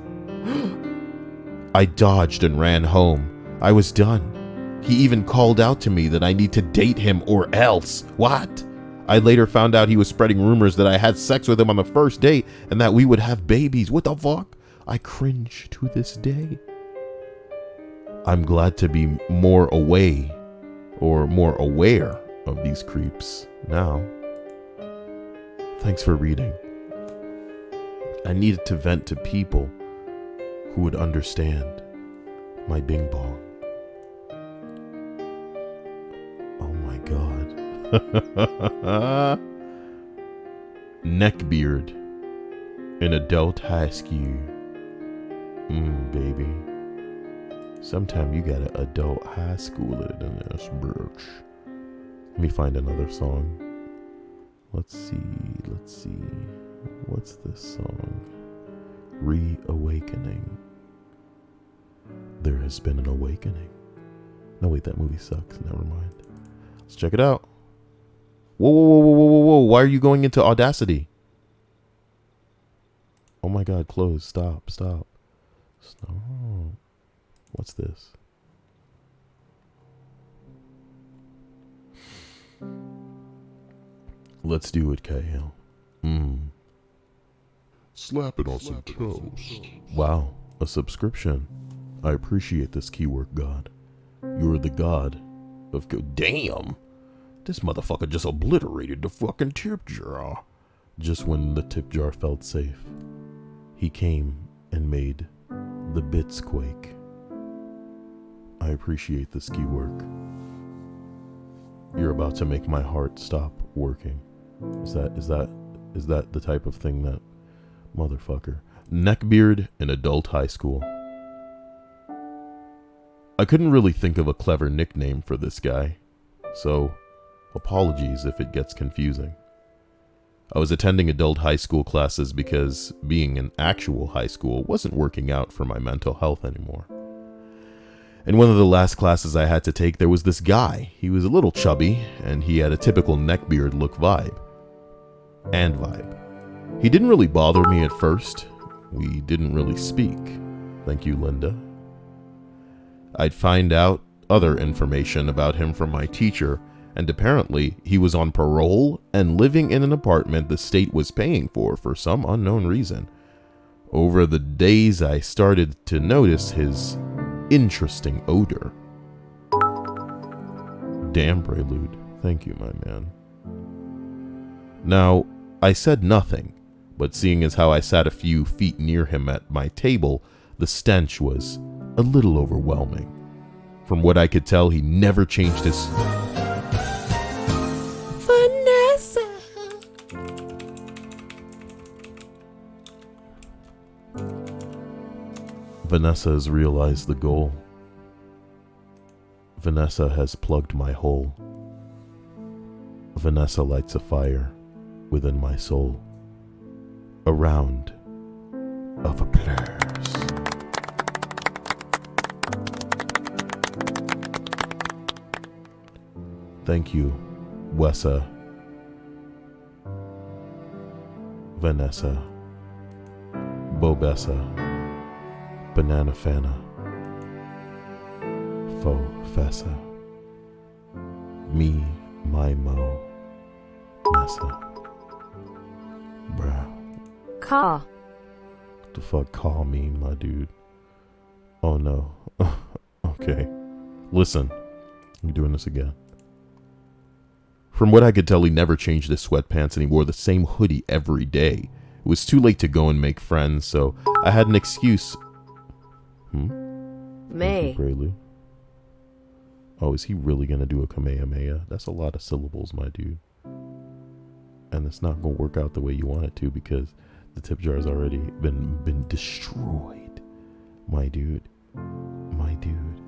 I dodged and ran home. I was done. He even called out to me that I need to date him or else. What? I later found out he was spreading rumors that I had sex with him on the first date and that we would have babies. What the fuck? I cringe to this day. I'm glad to be more aware of these creeps now. Thanks for reading. I needed to vent to people who would understand my bing bong. Oh my god. Neckbeard, an adult high school. Baby. Sometime you gotta adult high school it in this bitch. Let me find another song. Let's see. What's this song? Reawakening. There has been an awakening. No, wait, that movie sucks. Never mind. Let's check it out. Whoa. Why are you going into Audacity? Oh my god, close. Stop. What's this? Let's do it, KL. Slap it on some toast. Wow, a subscription. I appreciate this keyword god. You're the god of damn! This motherfucker just obliterated the fucking tip jar. Just when the tip jar felt safe, he came and made the bits quake. I appreciate this key work. You're about to make my heart stop working. Is that the type of thing that motherfucker? Neckbeard in adult high school. I couldn't really think of a clever nickname for this guy, so apologies if it gets confusing. I was attending adult high school classes because being in actual high school wasn't working out for my mental health anymore. In one of the last classes I had to take, there was this guy. He was a little chubby, and he had a typical neckbeard look vibe. He didn't really bother me at first. We didn't really speak. Thank you, Linda. I'd find out other information about him from my teacher, and apparently he was on parole and living in an apartment the state was paying for some unknown reason. Over the days, I started to notice his interesting odor. Damn, Prelude. Thank you, my man. Now, I said nothing, but seeing as how I sat a few feet near him at my table, the stench was a little overwhelming. From what I could tell, he never changed his... Vanessa! Vanessa has realized the goal. Vanessa has plugged my hole. Vanessa lights a fire within my soul. A round of applause. Thank you, Wessa, Vanessa, Bobessa, Banana Fana, Fo Fessa, Me, My Mo, Nessa, Bruh. Caw. What the fuck call mean, my dude? Oh no. Okay. Listen, I'm doing this again. From what I could tell, he never changed his sweatpants and he wore the same hoodie every day. It was too late to go and make friends, so I had an excuse. May. Prelude. Oh, is he really gonna do a Kamehameha? That's a lot of syllables, my dude. And it's not gonna work out the way you want it to because the tip jar has already been destroyed. My dude. My dude.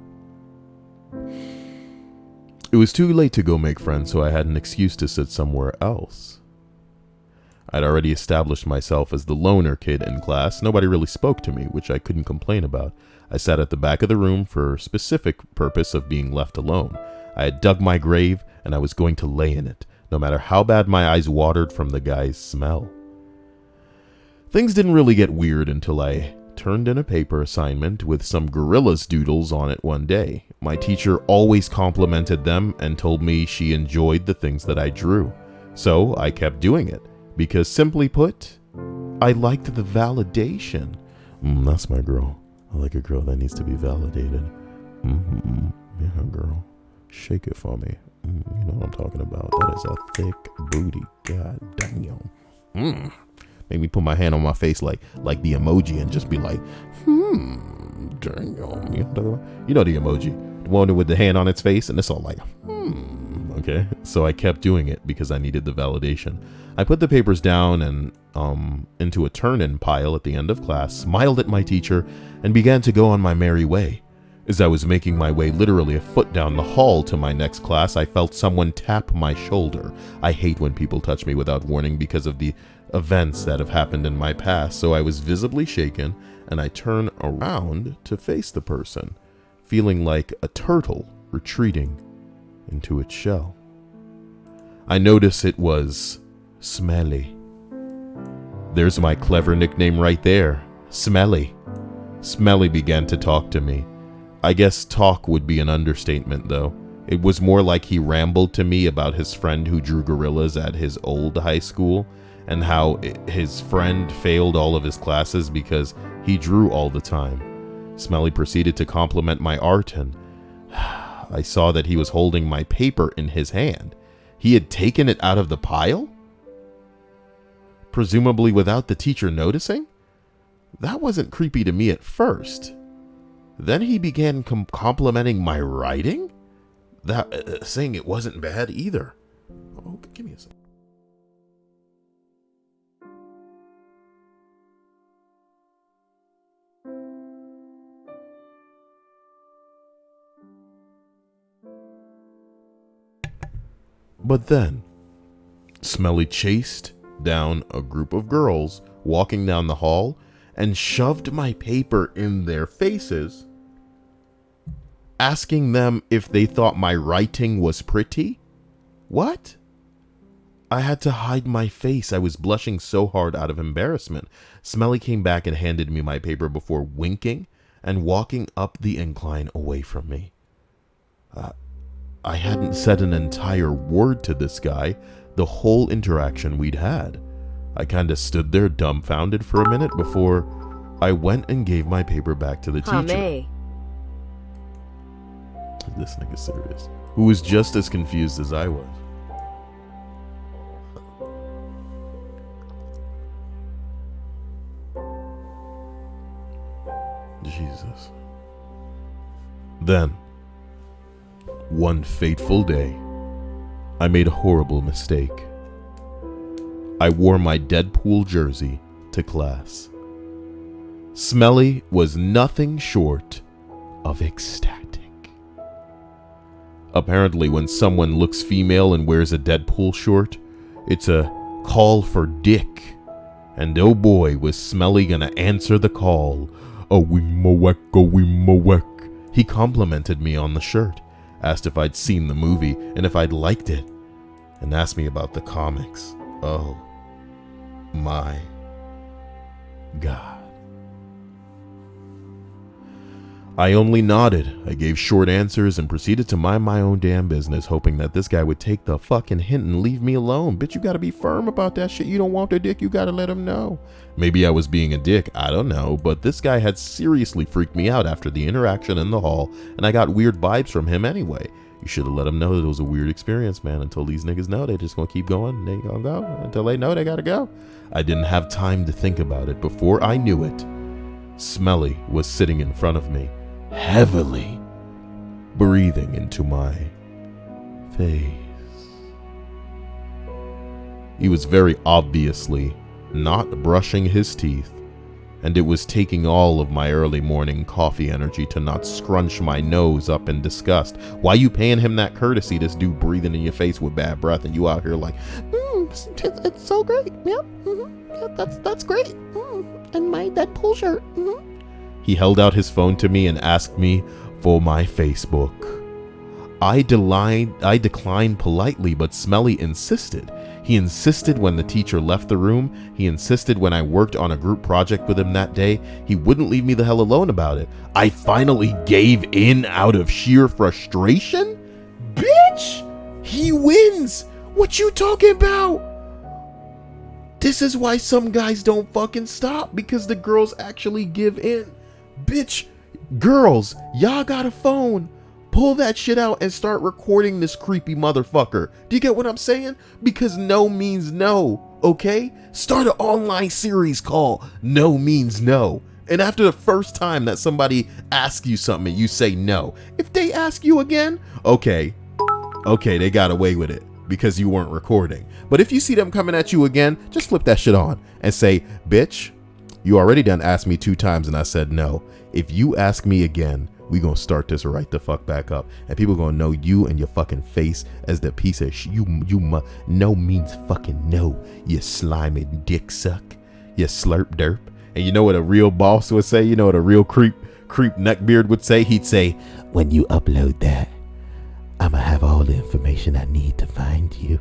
It was too late to go make friends, so I had an excuse to sit somewhere else. I'd already established myself as the loner kid in class. Nobody really spoke to me, which I couldn't complain about. I sat at the back of the room for a specific purpose of being left alone. I had dug my grave, and I was going to lay in it, no matter how bad my eyes watered from the guy's smell. Things didn't really get weird until I turned in a paper assignment with some gorillas doodles on it one day. My teacher always complimented them and told me she enjoyed the things that I drew. So I kept doing it, because simply put, I liked the validation. That's my girl. I like a girl that needs to be validated. Yeah, girl. Shake it for me. You know what I'm talking about. That is a thick booty. God damn. Make me put my hand on my face like the emoji and just be like, damn. You know the emoji. The one with the hand on its face and it's all like, Okay. So I kept doing it because I needed the validation. I put the papers down and into a turn-in pile at the end of class, smiled at my teacher, and began to go on my merry way. As I was making my way literally a foot down the hall to my next class, I felt someone tap my shoulder. I hate when people touch me without warning because of the events that have happened in my past, so I was visibly shaken, and I turned around to face the person, feeling like a turtle retreating into its shell. I noticed it was Smelly. There's my clever nickname right there, Smelly. Smelly began to talk to me. I guess talk would be an understatement, though. It was more like he rambled to me about his friend who drew gorillas at his old high school, and how his friend failed all of his classes because he drew all the time. Smelly proceeded to compliment my art, and I saw that he was holding my paper in his hand. He had taken it out of the pile? Presumably without the teacher noticing? That wasn't creepy to me at first. Then he began complimenting my writing? Saying it wasn't bad either. Oh, give me a second. But then, Smelly chased down a group of girls walking down the hall and shoved my paper in their faces, asking them if they thought my writing was pretty. What? I had to hide my face. I was blushing so hard out of embarrassment. Smelly came back and handed me my paper before winking and walking up the incline away from me. I hadn't said an entire word to this guy the whole interaction we'd had. I kinda stood there dumbfounded for a minute before I went and gave my paper back to the teacher. This nigga's serious. Who was just as confused as I was. Then, one fateful day, I made a horrible mistake. I wore my Deadpool jersey to class. Smelly was nothing short of ecstatic. Apparently, when someone looks female and wears a Deadpool short, it's a call for dick. And oh boy, was Smelly gonna answer the call. A wee-mo-weck, a wee-mo-weck. He complimented me on the shirt, asked if I'd seen the movie and if I'd liked it, and asked me about the comics. Oh my God. I only nodded. I gave short answers and proceeded to mind my own damn business, hoping that this guy would take the fucking hint and leave me alone. Bitch, you gotta be firm about that shit. You don't want the dick, you gotta let him know. Maybe I was being a dick, I don't know, but this guy had seriously freaked me out after the interaction in the hall, and I got weird vibes from him anyway. You should have let him know that it was a weird experience, man. Until these niggas know, they just gonna keep going. They gonna go until they know they gotta go. I didn't have time to think about it. Before I knew it, Smelly was sitting in front of me, heavily breathing into my face. He was very obviously not brushing his teeth, and it was taking all of my early morning coffee energy to not scrunch my nose up in disgust. Why you paying him that courtesy, this dude breathing in your face with bad breath, and you out here like, it's so great, yep, yeah, that's great, and my Deadpool shirt, He held out his phone to me and asked me for my Facebook. I declined politely, but Smelly insisted. He insisted when the teacher left the room. He insisted when I worked on a group project with him that day. He wouldn't leave me the hell alone about it. I finally gave in out of sheer frustration. Bitch! He wins! What you talking about? This is why some guys don't fucking stop, because the girls actually give in. Bitch, girls, y'all got a phone. Pull that shit out and start recording this creepy motherfucker. Do you get what I'm saying? Because no means no, okay? Start an online series called No Means No. And after the first time that somebody asks you something and you say no, if they ask you again, okay, they got away with it because you weren't recording. But if you see them coming at you again, just flip that shit on and say, bitch, you already done asked me 2 times and I said no. If you ask me again, we gonna start this right the fuck back up, and people gonna know you and your fucking face as the piece of no means fucking no, you slimy dick suck, you slurp derp. And you know what a real boss would say? You know what a real creep Neckbeard would say? He'd say, when you upload that, I'ma have all the information I need to find you.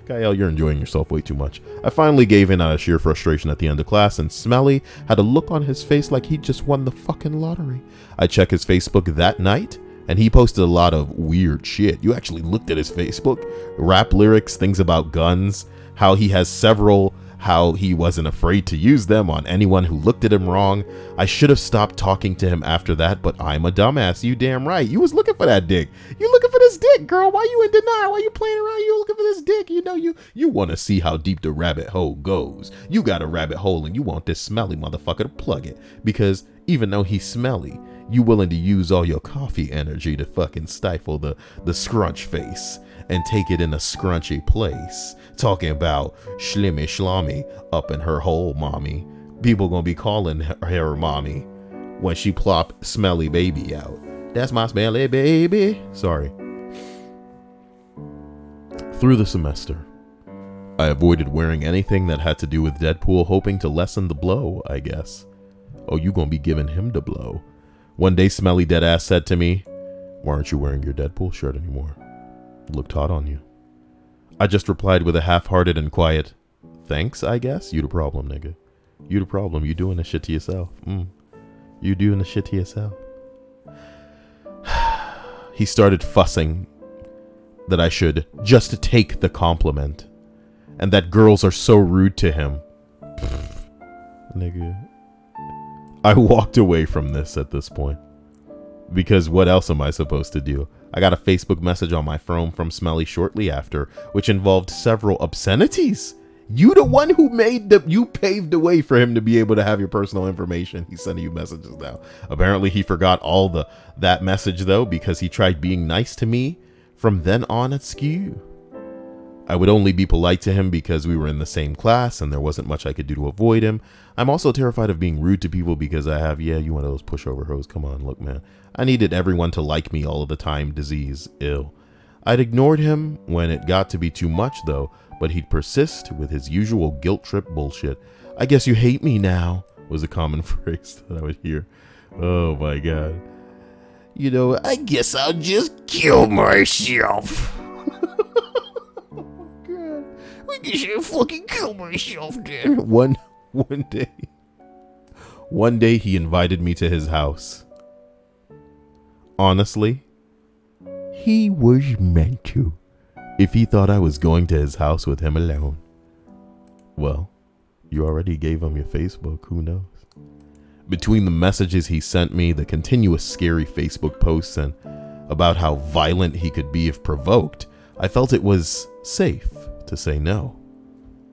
Kyle, you're enjoying yourself way too much. I finally gave in out of sheer frustration at the end of class, and Smelly had a look on his face like he'd just won the fucking lottery. I checked his Facebook that night, and he posted a lot of weird shit. You actually looked at his Facebook? Rap lyrics, things about guns, how he has several, how he wasn't afraid to use them on anyone who looked at him wrong. I should have stopped talking to him after that, but I'm a dumbass. You damn right. You was looking for that dick. You looking for this dick, girl. Why you in denial? Why you playing around? You looking for this dick. You know you want to see how deep the rabbit hole goes. You got a rabbit hole and you want this smelly motherfucker to plug it. Because even though he's smelly, you willing to use all your coffee energy to fucking stifle the scrunch face and take it in a scrunchy place. Talking about shlimmy shlommy up in her hole, mommy. People gonna be calling her mommy when she plop smelly baby out. That's my smelly baby. Sorry. Through the semester, I avoided wearing anything that had to do with Deadpool, hoping to lessen the blow, I guess. Oh, you gonna be giving him the blow. One day, Smelly Deadass said to me, why aren't you wearing your Deadpool shirt anymore? Looked hot on you. I just replied with a half-hearted and quiet, thanks, I guess. You the problem, nigga. You the problem. You doing this shit to yourself. You doing this shit to yourself. He started fussing that I should just take the compliment and that girls are so rude to him. Nigga. I walked away from this at this point. Because what else am I supposed to do? I got a Facebook message on my phone from Smelly shortly after, which involved several obscenities. You the one who you paved the way for him to be able to have your personal information. He's sending you messages now. Apparently he forgot all that message though, because he tried being nice to me from then on at SKU. I would only be polite to him because we were in the same class and there wasn't much I could do to avoid him. I'm also terrified of being rude to people because I have, you one of those pushover hoes. Come on, look, man. I needed everyone to like me all of the time. Disease, ill. I'd ignored him when it got to be too much though, but he'd persist with his usual guilt trip bullshit. I guess you hate me now, was a common phrase that I would hear. Oh my God. I guess I'll just kill myself. I guess I'll fucking kill myself then. One day he invited me to his house. Honestly, he was meant to. If he thought I was going to his house with him alone. Well, you already gave him your Facebook, who knows? Between the messages he sent me, the continuous scary Facebook posts, and about how violent he could be if provoked, I felt it was safe to say no.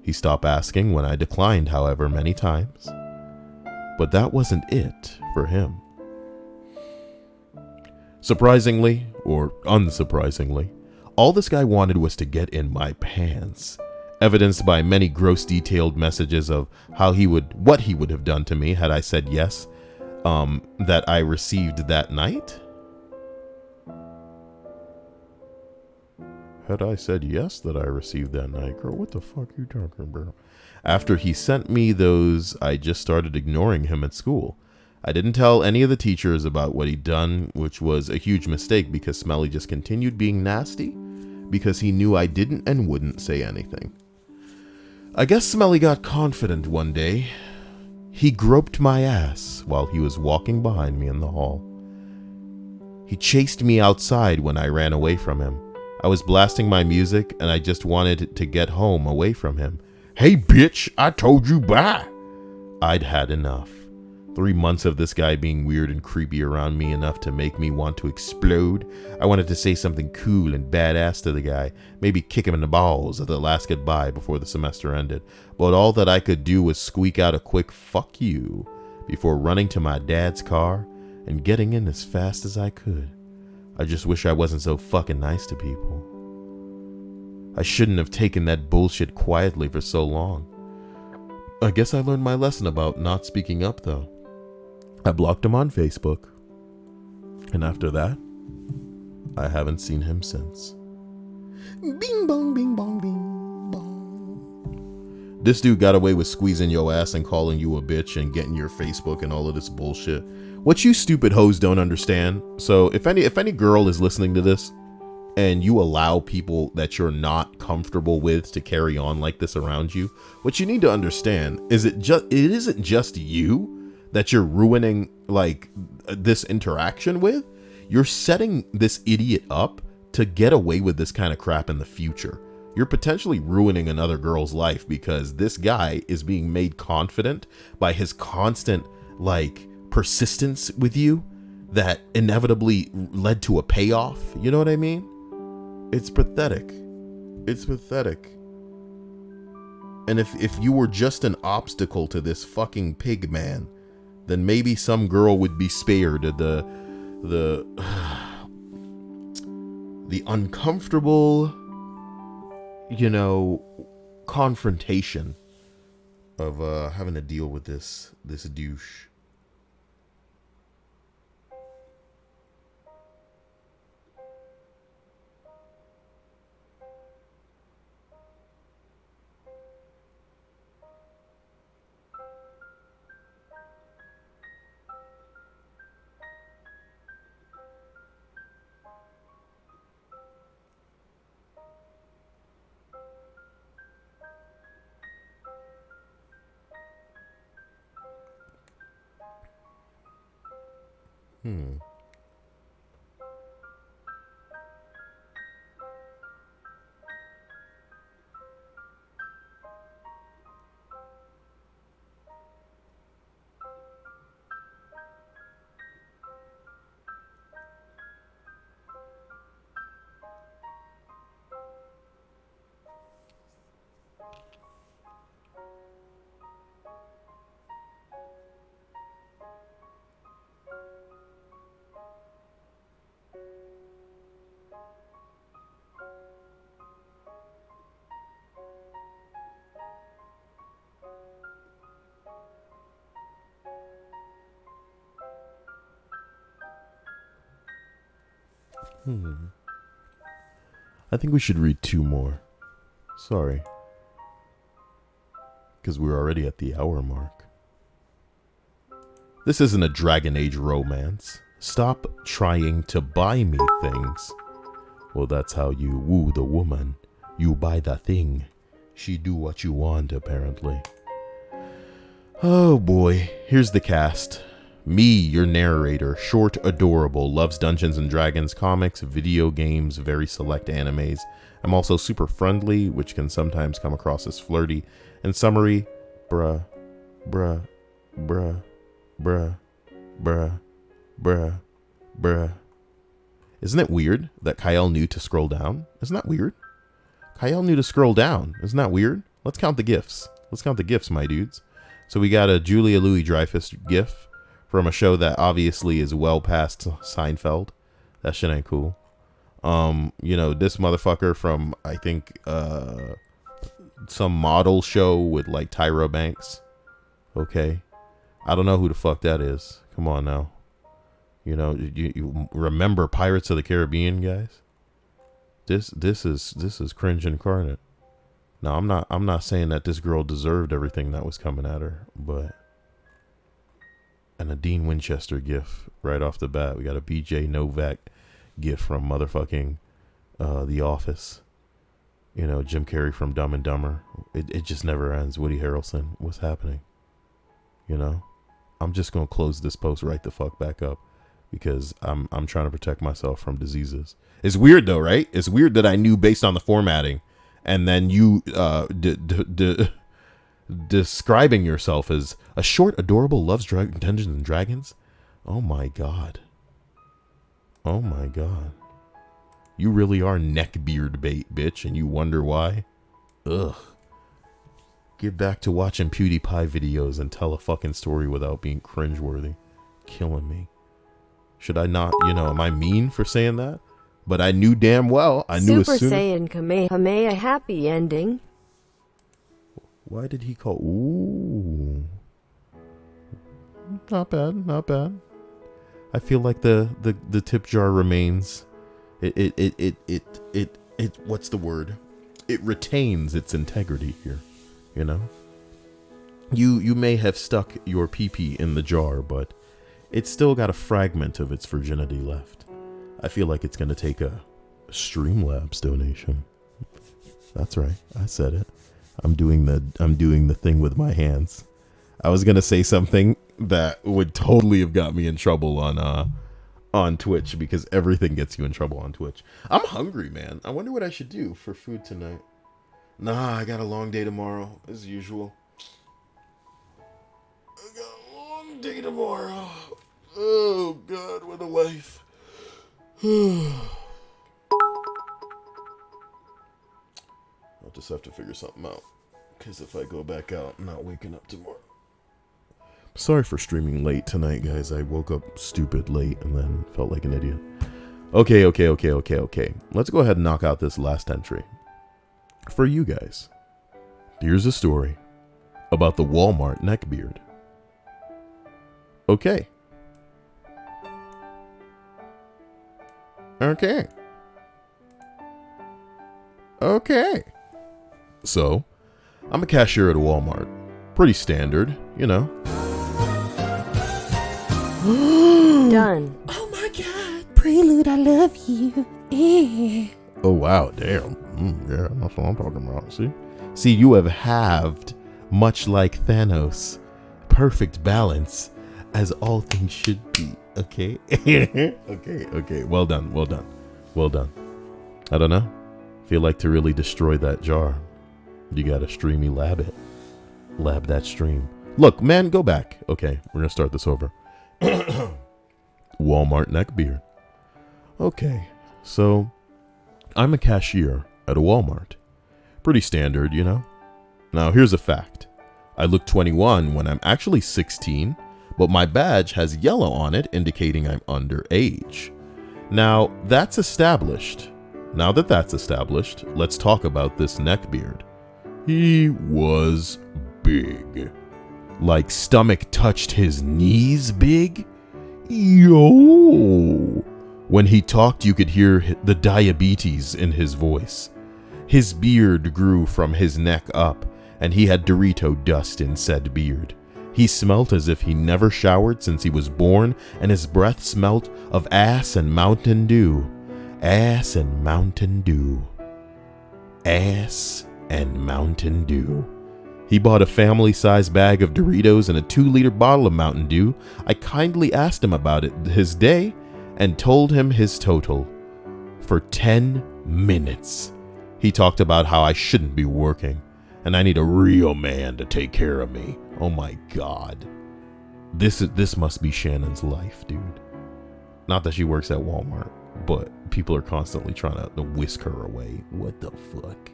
He stopped asking when I declined, however, many times. But that wasn't it for him. Surprisingly, or unsurprisingly, all this guy wanted was to get in my pants, evidenced by many gross detailed messages of what he would have done to me had I said yes, that I received that night. Had I said yes that I received that night, girl, what the fuck you talking about? After he sent me those, I just started ignoring him at school. I didn't tell any of the teachers about what he'd done, which was a huge mistake because Smelly just continued being nasty because he knew I didn't and wouldn't say anything. I guess Smelly got confident one day. He groped my ass while he was walking behind me in the hall. He chased me outside when I ran away from him. I was blasting my music and I just wanted to get home away from him. Hey bitch, I told you bye. I'd had enough. 3 months of this guy being weird and creepy around me enough to make me want to explode. I wanted to say something cool and badass to the guy, maybe kick him in the balls at the last goodbye before the semester ended. But all that I could do was squeak out a quick fuck you before running to my dad's car and getting in as fast as I could. I just wish I wasn't so fucking nice to people. I shouldn't have taken that bullshit quietly for so long. I guess I learned my lesson about not speaking up though. I blocked him on Facebook. And after that, I haven't seen him since. Bing bong, bing bong, bing bong. This dude got away with squeezing your ass and calling you a bitch and getting your Facebook and all of this bullshit. What you stupid hoes don't understand. So if any girl is listening to this and you allow people that you're not comfortable with to carry on like this around you, what you need to understand is it isn't just you that you're ruining like this interaction with. You're setting this idiot up to get away with this kind of crap in the future. You're potentially ruining another girl's life because this guy is being made confident by his constant like persistence with you that inevitably led to a payoff. You know what I mean? It's pathetic. It's pathetic. And if you were just an obstacle to this fucking pig man, then maybe some girl would be spared the uncomfortable, confrontation of having to deal with this douche. I think we should read 2 more. Sorry. Because we're already at the hour mark. This isn't a Dragon Age romance. Stop trying to buy me things. Well, that's how you woo the woman. You buy the thing. She do what you want, apparently. Oh boy, here's the cast. Me, your narrator, short, adorable, loves Dungeons and Dragons comics, video games, very select animes. I'm also super friendly, which can sometimes come across as flirty. In summary, bruh. Isn't it weird that Kyle knew to scroll down? Isn't that weird? Kyle knew to scroll down. Isn't that weird? Let's count the gifs. Let's count the gifs, my dudes. So we got a Julia Louis-Dreyfus gif from a show that obviously is well past Seinfeld. That shit ain't cool. You know, this motherfucker from, I think, some model show with like Tyra Banks. Okay. I don't know who the fuck that is. Come on now. You know, you remember Pirates of the Caribbean, guys? This is cringe incarnate. Now, I'm not saying that this girl deserved everything that was coming at her, but and a Dean Winchester gif right off the bat. We got a BJ Novak gif from motherfucking The Office. You know, Jim Carrey from Dumb and Dumber. It just never ends. Woody Harrelson, what's happening? You know, I'm just gonna close this post right the fuck back up because I'm trying to protect myself from diseases. It's weird though, right? It's weird that I knew based on the formatting, and then you describing yourself as a short, adorable, loves Dungeons and Dragons. Oh my god. Oh my god. You really are neckbeard bait, bitch, and you wonder why? Ugh. Get back to watching PewDiePie videos and tell a fucking story without being cringeworthy. Killing me. Should I not, you know, am I mean for saying that? But I knew damn well, I knew as soon Super Saiyan Kamehameha happy ending. Why did he call? Ooh. Not bad, not bad. I feel like the tip jar remains. It what's the word? It retains its integrity here, you know? You may have stuck your pee-pee in the jar, but it's still got a fragment of its virginity left. I feel like it's going to take a Streamlabs donation. That's right. I said it. I'm doing the thing with my hands. I was going to say something that would totally have got me in trouble on Twitch, because everything gets you in trouble on Twitch. I'm hungry, man. I wonder what I should do for food tonight. Nah, I got a long day tomorrow, as usual. I got a long day tomorrow. Oh, God, what a life. I'll just have to figure something out, because if I go back out, I'm not waking up tomorrow. Sorry for streaming late tonight, guys. I woke up stupid late and then felt like an idiot. Okay. Let's go ahead and knock out this last entry. For you guys, here's a story about the Walmart Neckbeard. Okay. So, I'm a cashier at a Walmart. Pretty standard, you know. Done. Oh my god, Prelude, I love you. Oh wow, damn. Yeah, that's what I'm talking about. See, you have halved, much like Thanos. Perfect balance, as all things should be. Okay. Okay. Well done. I don't know. Feel like to really destroy that jar, you gotta streamy lab it. Lab that stream. Look, man, go back. Okay, we're gonna start this over. Walmart Neckbeard. Okay, so I'm a cashier at a Walmart. Pretty standard, you know? Now, here's a fact. I look 21 when I'm actually 16, but my badge has yellow on it indicating I'm underage. Now, that's established. Now that that's established, let's talk about this Neckbeard. He was big. Like stomach touched his knees big? Yo! When he talked, you could hear the diabetes in his voice. His beard grew from his neck up, and he had Dorito dust in said beard. He smelt as if he never showered since he was born, and his breath smelt of ass and Mountain Dew. Ass and Mountain Dew. Ass and Mountain Dew. He bought a family-sized bag of Doritos and a 2-liter bottle of Mountain Dew. I kindly asked him about his day and told him his total. For 10 minutes, he talked about how I shouldn't be working and I need a real man to take care of me. Oh my God. This must be Shannon's life, dude. Not that she works at Walmart, but people are constantly trying to whisk her away. What the fuck?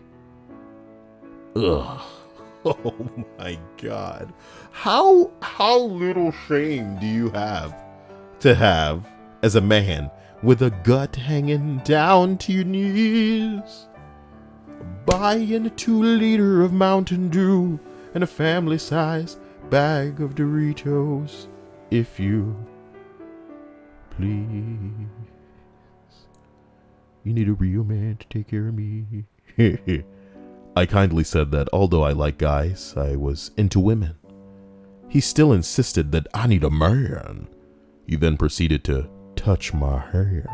Ugh. Oh my God. How little shame do you have as a man with a gut hanging down to your knees, buying a 2-liter of Mountain Dew and a family-size bag of Doritos, if you please. You need a real man to take care of me. I kindly said that although I like guys, I was into women. He still insisted that I need a man. He then proceeded to touch my hair.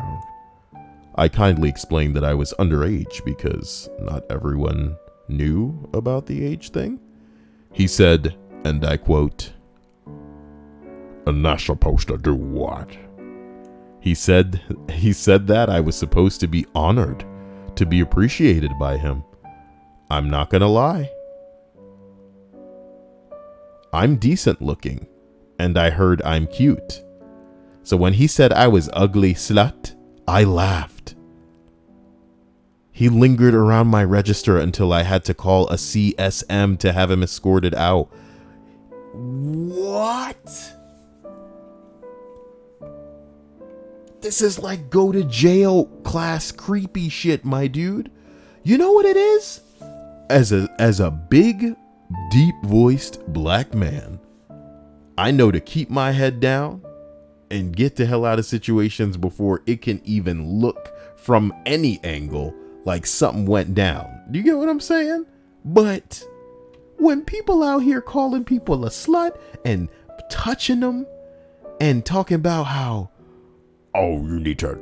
I kindly explained that I was underage because not everyone knew about the age thing. He said, and I quote, "And that's supposed to do what?" He said that I was supposed to be honored, to be appreciated by him. I'm not gonna lie. I'm decent looking, and I heard I'm cute. So when he said I was ugly slut, I laughed. He lingered around my register until I had to call a CSM to have him escorted out. What? This is like go to jail class creepy shit, my dude. You know what it is? As a big, deep-voiced black man, I know to keep my head down and get the hell out of situations before it can even look from any angle like something went down. Do you get what I'm saying? But when people out here calling people a slut and touching them and talking about how, oh, you need to,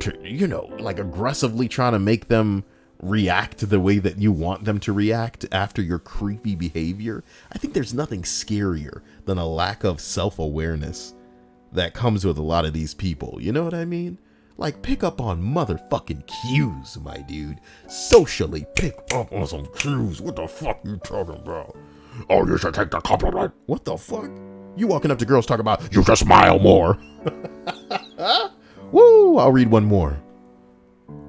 like aggressively trying to make them react the way that you want them to react after your creepy behavior, I think there's nothing scarier than a lack of self-awareness that comes with a lot of these people. You know what I mean? Like, pick up on motherfucking cues, my dude. Socially pick up on some cues. What the fuck you talking about? Oh, you should take the compliment. What the fuck? You walking up to girls talking about, you should smile more. Woo, I'll read one more.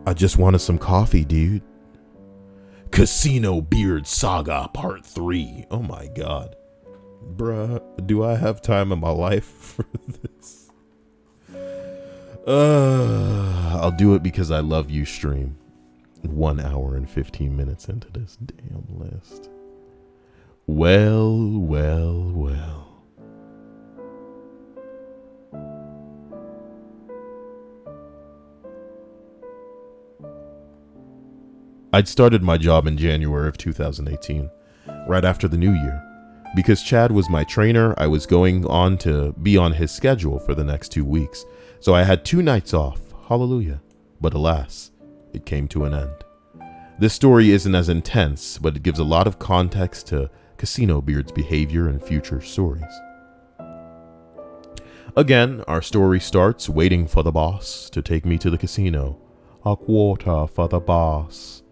I just wanted some coffee, dude. Casino Beard Saga Part 3. Oh my God. Bruh, do I have time in my life for this? I'll do it because I love you stream. 1 hour and 15 minutes into this damn list. Well. I'd started my job in January of 2018, right after the new year. Because Chad was my trainer, I was going on to be on his schedule for the next 2 weeks. So I had 2 nights off, hallelujah. But alas, it came to an end. This story isn't as intense, but it gives a lot of context to Casino Beard's behavior and future stories. Again, our story starts waiting for the boss to take me to the casino. A quarter for the boss.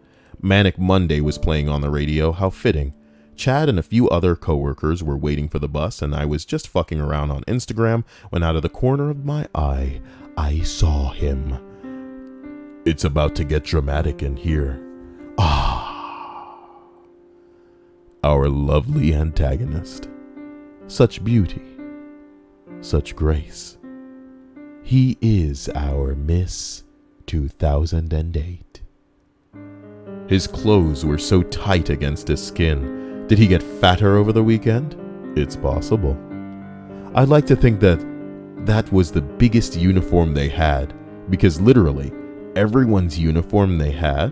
Manic Monday was playing on the radio, how fitting. Chad and a few other coworkers were waiting for the bus, and I was just fucking around on Instagram when out of the corner of my eye, I saw him. It's about to get dramatic in here. Our lovely antagonist. Such beauty. Such grace. He is our Miss 2008. His clothes were so tight against his skin. Did he get fatter over the weekend? It's possible. I'd like to think that was the biggest uniform they had, because literally everyone's uniform they had,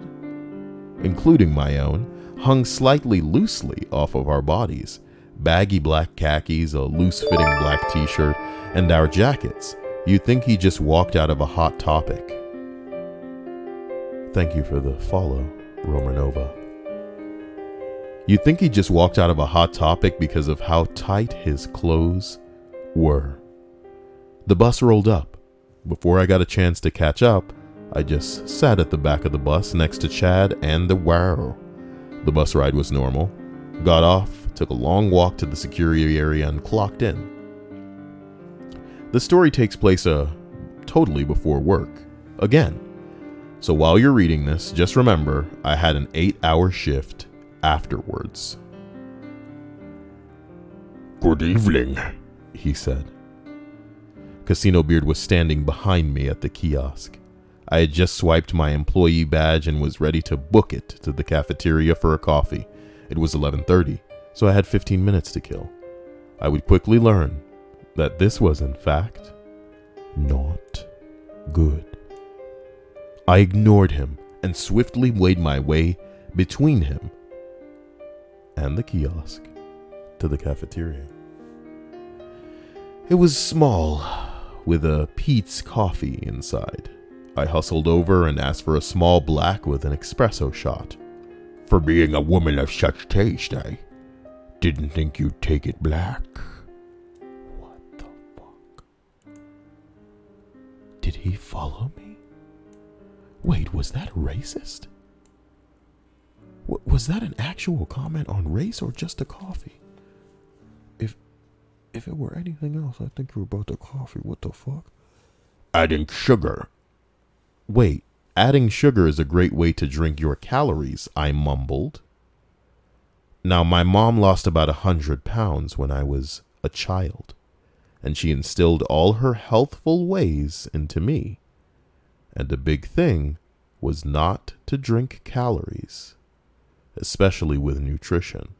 including my own, hung slightly loosely off of our bodies. Baggy black khakis, a loose-fitting black t-shirt, and our jackets. You'd think he just walked out of a Hot Topic. Thank you for the follow, Romanova. You'd think he just walked out of a Hot Topic because of how tight his clothes were. The bus rolled up. Before I got a chance to catch up, I just sat at the back of the bus next to Chad and the wow. The bus ride was normal. Got off, took a long walk to the security area, and clocked in. The story takes place totally before work. Again. So while you're reading this, just remember I had an 8-hour shift afterwards. Good evening, he said. Casino Beard was standing behind me at the kiosk. I had just swiped my employee badge and was ready to book it to the cafeteria for a coffee. It was 11:30, so I had 15 minutes to kill. I would quickly learn that this was in fact not good. I ignored him and swiftly made my way between him and the kiosk to the cafeteria. It was small, with a Pete's coffee inside. I hustled over and asked for a small black with an espresso shot. For being a woman of such taste, I didn't think you'd take it black. What the fuck? Did he follow me? Wait, was that racist? Was that an actual comment on race or just a coffee? If it were anything else, I think you were about the coffee. What the fuck? Adding sugar. Wait, adding sugar is a great way to drink your calories, I mumbled. Now, my mom lost about 100 pounds when I was a child, and she instilled all her healthful ways into me. And the big thing was not to drink calories, especially with nutrition.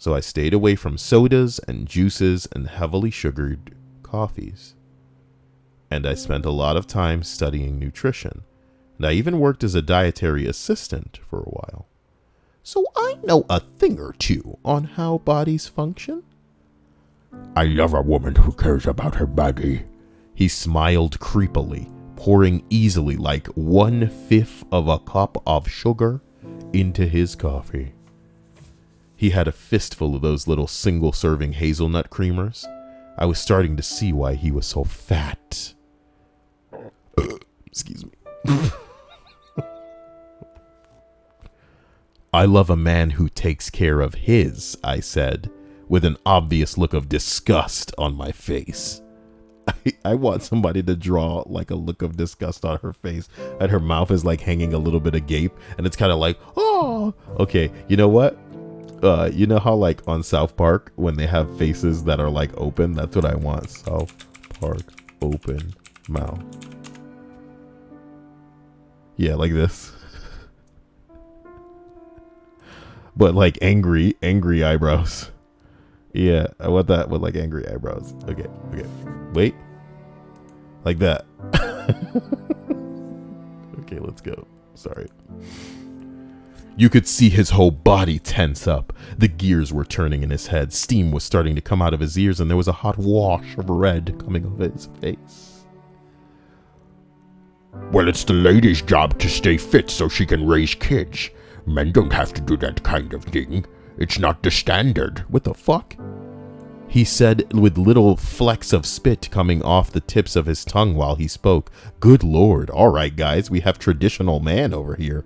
So I stayed away from sodas and juices and heavily sugared coffees. And I spent a lot of time studying nutrition. And I even worked as a dietary assistant for a while. So I know a thing or two on how bodies function. I love a woman who cares about her body. He smiled creepily, pouring easily like 1/5 of a cup of sugar into his coffee. He had a fistful of those little single-serving hazelnut creamers. I was starting to see why he was so fat. Excuse me. I love a man who takes care of his, I said, with an obvious look of disgust on my face. I want somebody to draw like a look of disgust on her face, and her mouth is like hanging a little bit agape, and it's kind of like, oh, okay, you know what? You know how like on South Park when they have faces that are like open? That's what I want. South Park open mouth. Yeah, like this. But like angry eyebrows. Yeah, I want that with like angry eyebrows. Okay. Wait. Like that. Okay, let's go. Sorry. You could see his whole body tense up. The gears were turning in his head. Steam was starting to come out of his ears, and there was a hot wash of red coming over his face. Well, it's the lady's job to stay fit so she can raise kids. Men don't have to do that kind of thing. It's not the standard. What the fuck? He said with little flecks of spit coming off the tips of his tongue while he spoke. Good Lord. All right, guys, we have traditional man over here.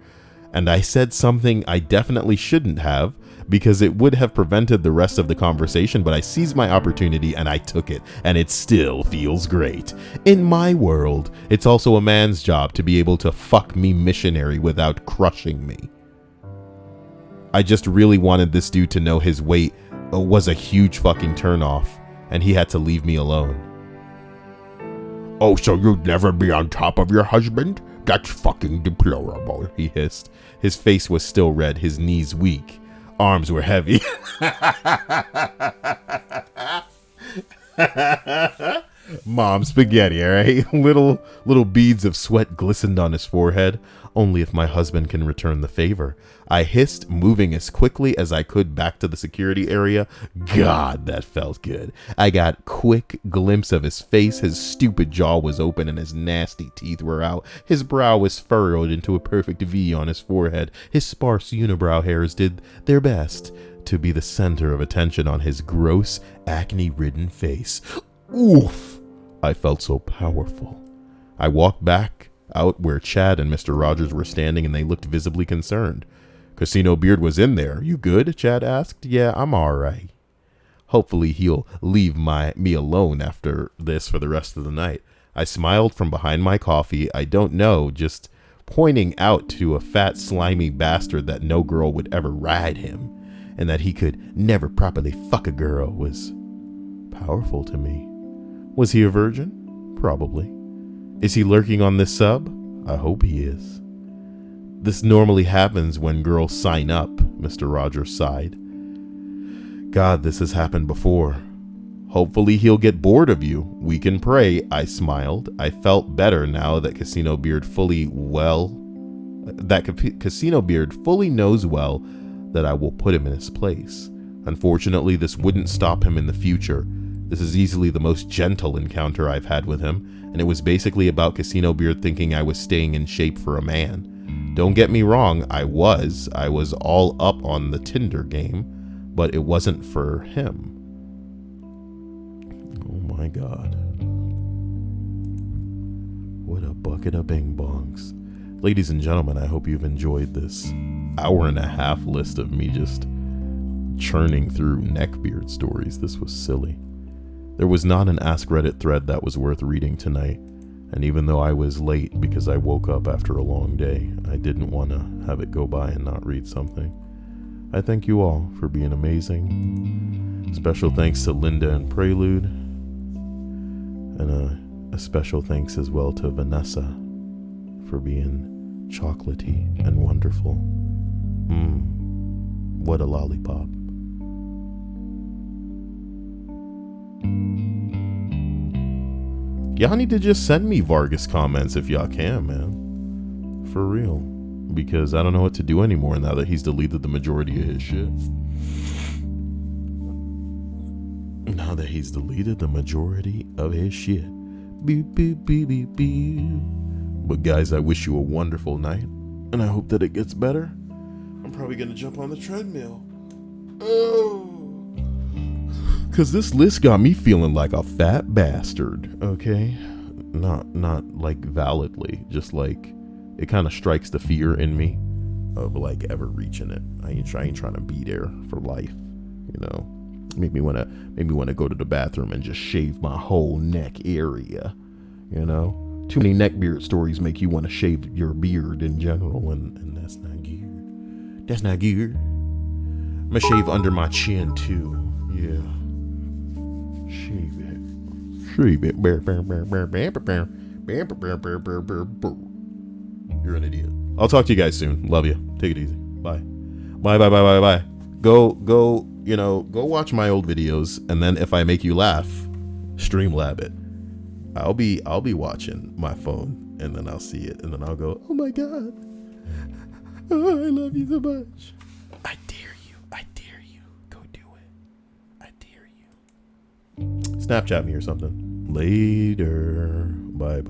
And I said something I definitely shouldn't have because it would have prevented the rest of the conversation, but I seized my opportunity and I took it, and it still feels great. In my world, it's also a man's job to be able to fuck me missionary without crushing me. I just really wanted this dude to know his weight was a huge fucking turnoff, and he had to leave me alone. Oh, so you'd never be on top of your husband? That's fucking deplorable, he hissed. His face was still red, his knees weak. Arms were heavy. Mom spaghetti, all right? Little beads of sweat glistened on his forehead. Only if my husband can return the favor. I hissed, moving as quickly as I could back to the security area. God, that felt good. I got quick glimpse of his face. His stupid jaw was open and his nasty teeth were out. His brow was furrowed into a perfect V on his forehead. His sparse unibrow hairs did their best to be the center of attention on his gross, acne-ridden face. Oof! I felt so powerful. I walked back out where Chad and Mr. Rogers were standing, and they looked visibly concerned. Casino Beard was in there. You good? Chad asked. Yeah, I'm all right. Hopefully he'll leave me alone after this for the rest of the night. I smiled from behind my coffee. I don't know, just pointing out to a fat, slimy bastard that no girl would ever ride him, and that he could never properly fuck a girl was powerful to me. Was he a virgin? Probably. Is he lurking on this sub? I hope he is. This normally happens when girls sign up, Mr. Rogers sighed. God, this has happened before. Hopefully he'll get bored of you. We can pray, I smiled. I felt better now that Casino Beard fully knows well that I will put him in his place. Unfortunately, this wouldn't stop him in the future. This is easily the most gentle encounter I've had with him, and it was basically about Casino Beard thinking I was staying in shape for a man. Don't get me wrong, I was all up on the Tinder game, but it wasn't for him. Oh my God. What a bucket of bing bongs. Ladies and gentlemen, I hope you've enjoyed this hour-and-a-half list of me just churning through Neckbeard stories. This was silly. There was not an AskReddit thread that was worth reading tonight, and even though I was late because I woke up after a long day, I didn't want to have it go by and not read something. I thank you all for being amazing. Special thanks to Linda and Prelude, and a special thanks as well to Vanessa for being chocolatey and wonderful. What a lollipop. Y'all need to just send me Vargas comments if y'all can, man. For real. Because I don't know what to do anymore now that he's deleted the majority of his shit. Now that he's deleted the majority of his shit. Beep, beep, beep, beep, beep. But guys, I wish you a wonderful night. And I hope that it gets better. I'm probably going to jump on the treadmill. Oh. Cause this list got me feeling like a fat bastard, okay? Not like validly, just like it kind of strikes the fear in me of like ever reaching it. I ain't trying to be there for life, you know. Make me wanna go to the bathroom and just shave my whole neck area, you know. Too many Neckbeard stories make you want to shave your beard in general, and that's not good. That's not good. I'm gonna shave under my chin too, yeah. Shave it. Shave it. You're an idiot. I'll talk to you guys soon. Love you. Take it easy. Bye. Bye. Go watch my old videos, and then if I make you laugh, Streamlab it. I'll be watching my phone, and then I'll see it, and then I'll go, oh my God. Oh, I love you so much. I dare you. Go do it. I dare you. Snapchat me or something. Later. Bye.